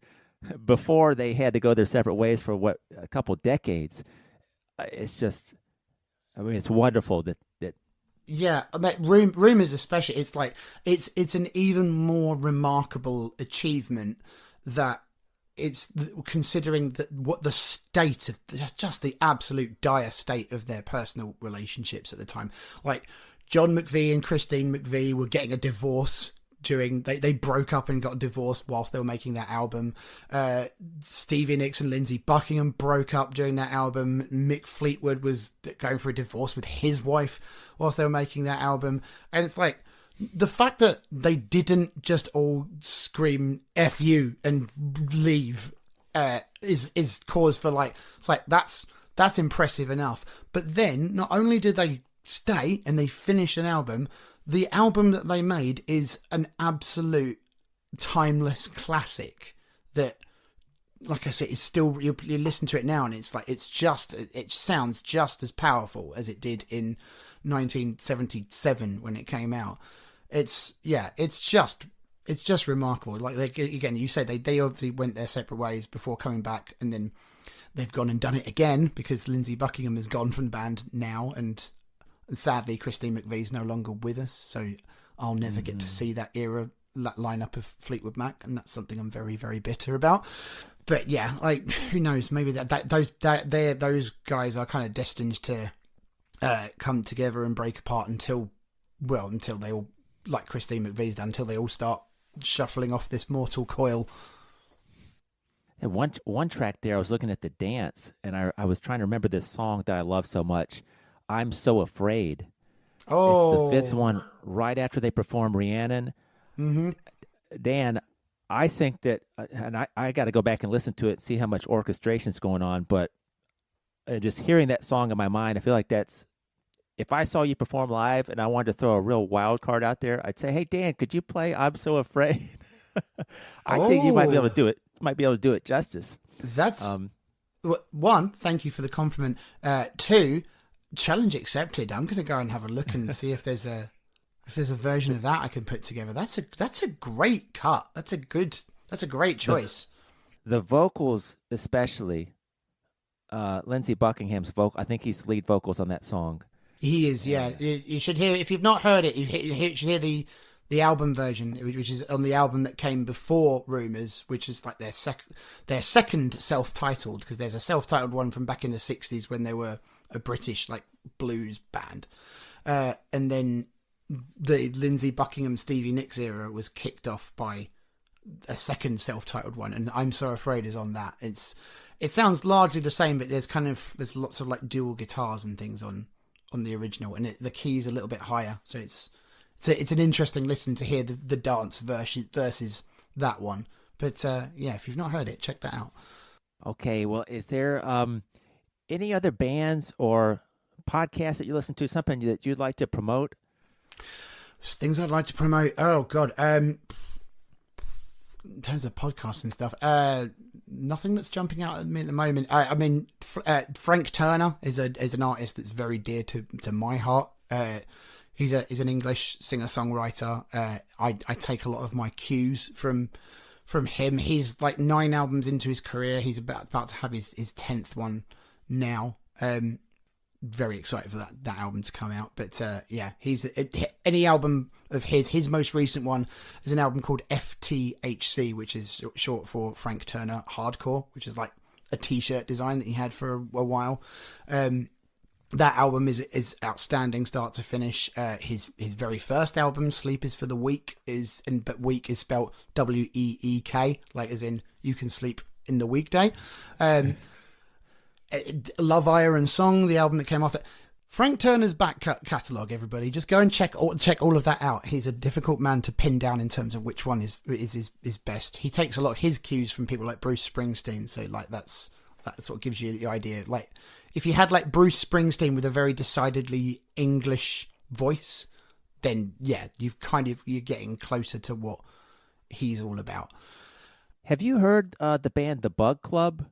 before they had to go their separate ways for a couple decades, it's just, it's wonderful that. Yeah, I mean, Rumours especially, it's like it's an even more remarkable achievement that it's considering what the state of just the absolute dire state of their personal relationships at the time. Like John McVie and Christine McVie were getting a divorce during they broke up and got divorced whilst they were making that album. Stevie Nicks and Lindsey Buckingham broke up during that album. Mick Fleetwood was going for a divorce with his wife whilst they were making that album. And it's like the fact that they didn't just all scream F you and leave is cause for like, it's like that's impressive enough. But then not only did they stay and they finish an album, the album that they made is an absolute timeless classic that, like I said, is still, you listen to it now and it's like, it sounds just as powerful as it did in 1977 when it came out. It's just remarkable. Like again, you said they obviously went their separate ways before coming back, and then they've gone and done it again because Lindsey Buckingham has gone from the band now, and sadly Christine McVie's no longer with us, so I'll never get to see that era lineup of Fleetwood Mac, and that's something I'm very, very bitter about. But yeah, like who knows? Maybe those guys are kind of destined to come together and break apart until they all, like Christine McVie's done, until they all start shuffling off this mortal coil. And one track there, I was looking at the dance, and I was trying to remember this song that I love so much, I'm So Afraid. Oh. It's the fifth one right after they perform Rhiannon. Mm-hmm. Dan, I think that, and I got to go back and listen to it, see how much orchestration's going on, but just hearing that song in my mind, I feel like that's, if I saw you perform live and I wanted to throw a real wild card out there, I'd say, hey, Dan, could you play I'm So Afraid? I think you might be able to do it. Might be able to do it justice. That's one, thank you for the compliment. Two, challenge accepted. I'm going to go and have a look and see if there's a version of that I can put together. That's a great cut. That's a great choice. The vocals, especially, Lindsey Buckingham's vocal. I think he's lead vocals on that song. He is, yeah. You should hear, if you've not heard it, you should hear the album version, which is on the album that came before Rumours, which is like their second self-titled, because there's a self-titled one from back in the 60s when they were a British like blues band, and then the Lindsey Buckingham Stevie Nicks era was kicked off by a second self-titled one, and I'm So Afraid is on that. It sounds largely the same, but there's lots of like dual guitars and things on the original, and the key's a little bit higher, so it's an interesting listen to hear the dance versus that one. But yeah, if you've not heard it, check that out. Okay, well, is there any other bands or podcasts that you listen to, something that you'd like to promote? Things I'd like to promote. Oh God, in terms of podcasts and stuff, nothing that's jumping out at me at the moment. I mean, Frank Turner is an artist that's very dear to my heart. He's an English singer-songwriter. I take a lot of my cues from him. He's like 9 albums into his career. He's about to have his 10th one now. Very excited for that album to come out. But he's any album of his most recent one is an album called FTHC, which is short for Frank Turner Hardcore, which is like a t-shirt design that he had for a while. That album is outstanding start to finish. His very first album, Sleep is for the Weak, but week is spelled WEEK, like as in you can sleep in the weekday. Love, Iron Song, the album that came after. Frank Turner's back catalogue, everybody. Just go and check all of that out. He's a difficult man to pin down in terms of which one is best. He takes a lot of his cues from people like Bruce Springsteen, so like that sort of gives you the idea. Like if you had like Bruce Springsteen with a very decidedly English voice, then yeah, you're getting closer to what he's all about. Have you heard the band The Bug Club?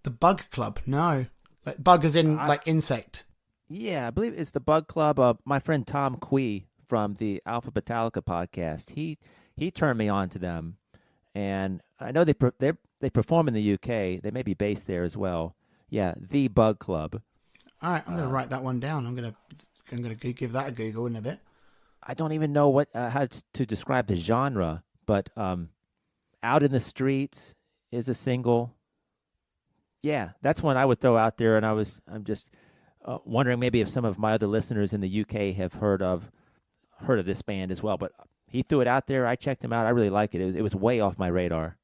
The Bug Club? No. Like bug as in like insect. Yeah, I believe it's The Bug Club. My friend Tom Quee from the Alpha Metallica podcast, he turned me on to them. And I know they perform in the UK. They may be based there as well. Yeah, The Bug Club. All right, I'm going to write that one down. I'm going to give that a Google in a bit. I don't even know how to describe the genre, but Out in the Streets is a single. Yeah, that's one I would throw out there, and I'm just wondering maybe if some of my other listeners in the UK have heard of this band as well. But he threw it out there. I checked him out. I really like it. It was way off my radar.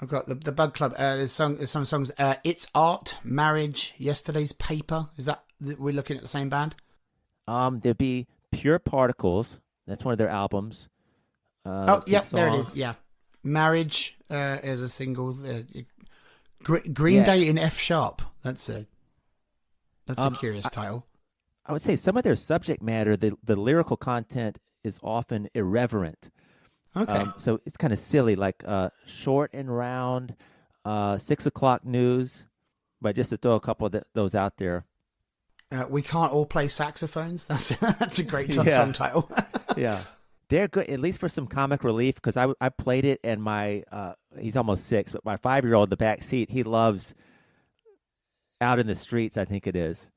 I've got the Bug Club. There's some songs. It's Art, Marriage, Yesterday's Paper. Is that we're looking at the same band? There'd be Pure Particles. That's one of their albums. There it is. Yeah, Marriage is a single. Green Day in F sharp. That's a curious title. I would say some of their subject matter, the lyrical content is often irreverent. Okay. So it's kind of silly, like Short and Round, 6 o'clock news, but just to throw a couple of those out there. We Can't All Play Saxophones. That's a great song title. Yeah. They're good, at least for some comic relief, because I played it, and my he's almost 6, but my 5-year-old in the back seat, he loves Out in the Streets, I think it is.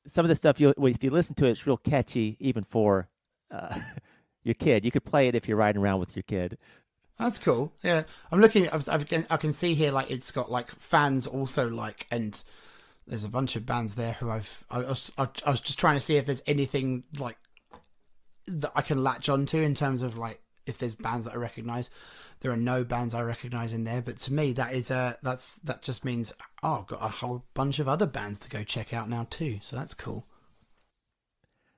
Some of the stuff, if you listen to it, it's real catchy, even for your kid. You could play it if you're riding around with your kid. That's cool. Yeah, I'm looking. I can see here like it's got like fans also like, and there's a bunch of bands there who I was just trying to see if there's anything like that I can latch onto in terms of like if there's bands that I recognize. There are no bands I recognize in there, but to me that is that just means I've got a whole bunch of other bands to go check out now too. So that's cool.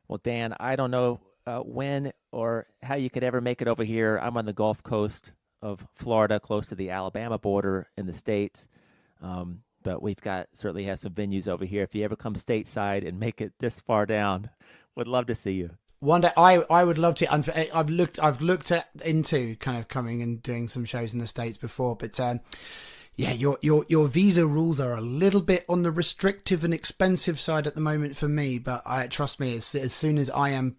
Well, Dan, I don't know when or how you could ever make it over here. I'm on the Gulf Coast of Florida, close to the Alabama border in the States. But we've certainly have some venues over here. If you ever come stateside and make it this far down, would love to see you. One day, I would love to. I've looked into kind of coming and doing some shows in the States before, but your visa rules are a little bit on the restrictive and expensive side at the moment for me. But trust me, as soon as I am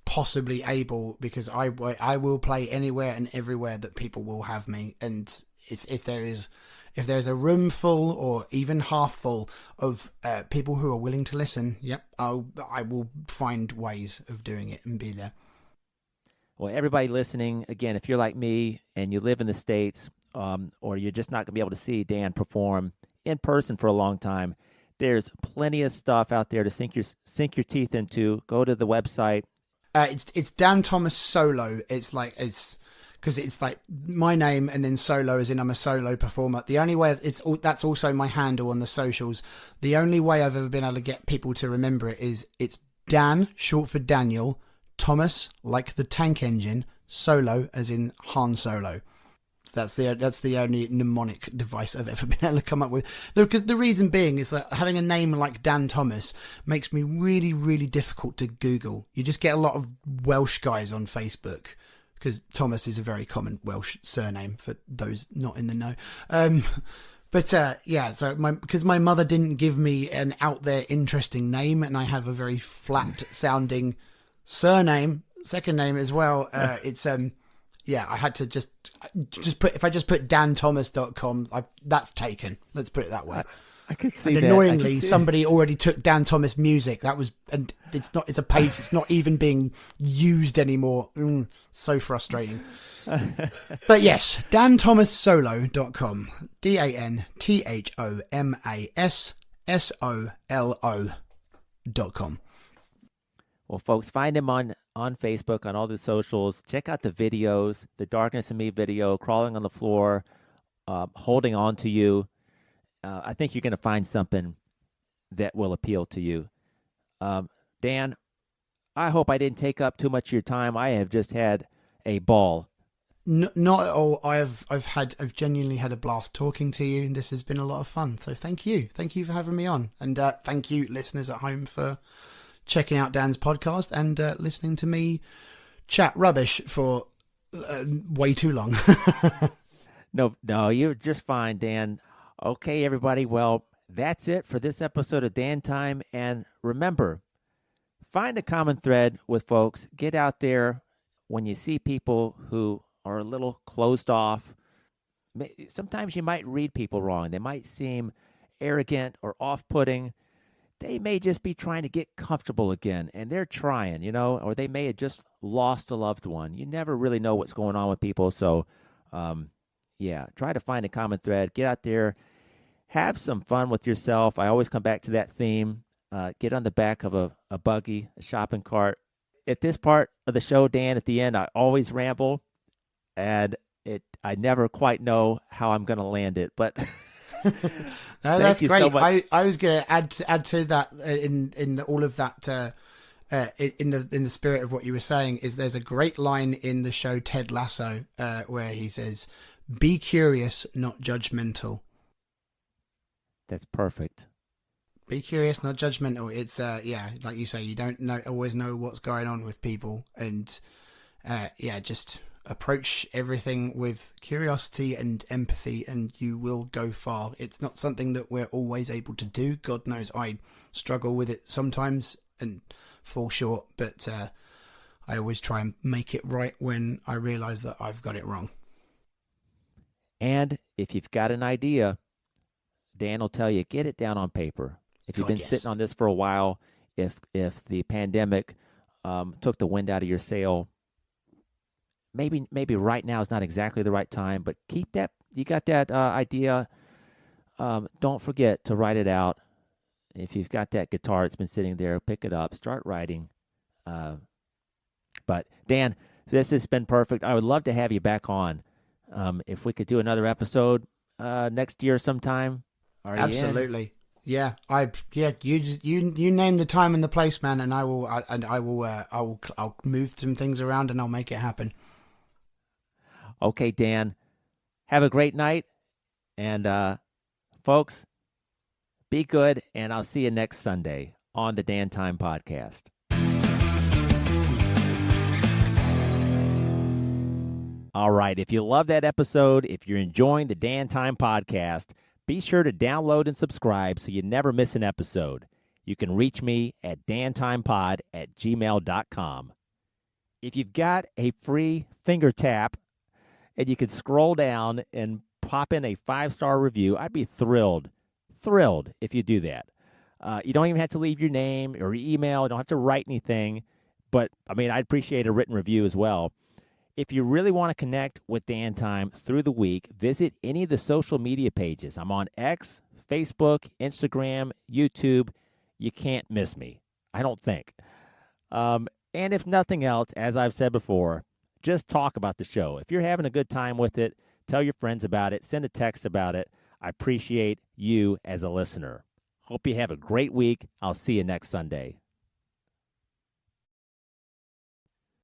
possibly able, because I will play anywhere and everywhere that people will have me, and if there's a room full or even half full of people who are willing to listen, I will find ways of doing it and be there. Well, everybody listening, again, if you're like me and you live in the States, or you're just not going to be able to see Dan perform in person for a long time, there's plenty of stuff out there to sink your teeth into. Go to the website. It's Dan Thomas Solo. Because it's like my name and then solo as in I'm a solo performer. The only way that's also my handle on the socials. The only way I've ever been able to get people to remember it is it's Dan, short for Daniel, Thomas, like the tank engine, Solo as in Han Solo. That's the only mnemonic device I've ever been able to come up with. Because the reason being is that having a name like Dan Thomas makes me really, really difficult to Google. You just get a lot of Welsh guys on Facebook, because Thomas is a very common Welsh surname for those not in the know. But yeah, so because my mother didn't give me an out there interesting name, and I have a very flat sounding surname, second name as well. It's yeah, I had to just put, if I just put danthomas.com, that's taken. Let's put it that way. I could see and that. annoyingly, somebody already took Dan Thomas music. That was, and it's a page that's not even being used anymore. So frustrating. But yes, danthomassolo.com. DANTHOMASSOLO.com. Well, folks, find him on Facebook, on all the socials. Check out the videos, the Darkness in Me video, Crawling on the Floor, Holding On to You. I think you're going to find something that will appeal to you. Dan, I hope I didn't take up too much of your time. I have just had a ball. Not at all. I've genuinely had a blast talking to you, and this has been a lot of fun. So thank you for having me on, and thank you, listeners at home, for checking out Dan's podcast and listening to me chat rubbish for way too long. No, you're just fine, Dan. Okay, everybody. Well, that's it for this episode of Dan Time. And remember, find a common thread with folks. Get out there when you see people who are a little closed off. Sometimes you might read people wrong. They might seem arrogant or off-putting. They may just be trying to get comfortable again, and they're trying, or they may have just lost a loved one. You never really know what's going on with people. So, yeah, try to find a common thread. Get out there. Have some fun with yourself. I always come back to that theme. Get on the back of a buggy, a shopping cart. At this part of the show, Dan, at the end, I always ramble, and I never quite know how I'm going to land it. But no, that's great. So much. I was going to add to that in all of that. In the spirit of what you were saying, is there's a great line in the show Ted Lasso where he says, "Be curious, not judgmental." That's perfect. Be curious, not judgmental. It's yeah, like you say, you don't always know what's going on with people, and yeah, just approach everything with curiosity and empathy, and you will go far. It's not something that we're always able to do. God knows I struggle with it sometimes and fall short, but I always try and make it right when I realize that I've got it wrong. And if you've got an idea, Dan will tell you, get it down on paper. If you've been sitting on this for a while, if the pandemic took the wind out of your sail, maybe right now is not exactly the right time, but keep that. You got that idea. Don't forget to write it out. If you've got that guitar that's been sitting there, pick it up, start writing. But Dan, this has been perfect. I would love to have you back on. If we could do another episode next year sometime. Absolutely. Yeah, you name the time and the place, man, and I'll move some things around and I'll make it happen. Okay, Dan. Have a great night, and folks, be good, and I'll see you next Sunday on the Dan Time Podcast. All right, if you love that episode, if you're enjoying the Dan Time Podcast, be sure to download and subscribe so you never miss an episode. You can reach me at dantimepod@gmail.com. If you've got a free finger tap and you could scroll down and pop in a 5-star review, I'd be thrilled if you do that. You don't even have to leave your name or email. You don't have to write anything. But, I'd appreciate a written review as well. If you really want to connect with Dan Time through the week, visit any of the social media pages. I'm on X, Facebook, Instagram, YouTube. You can't miss me, I don't think. And if nothing else, as I've said before, just talk about the show. If you're having a good time with it, tell your friends about it. Send a text about it. I appreciate you as a listener. Hope you have a great week. I'll see you next Sunday.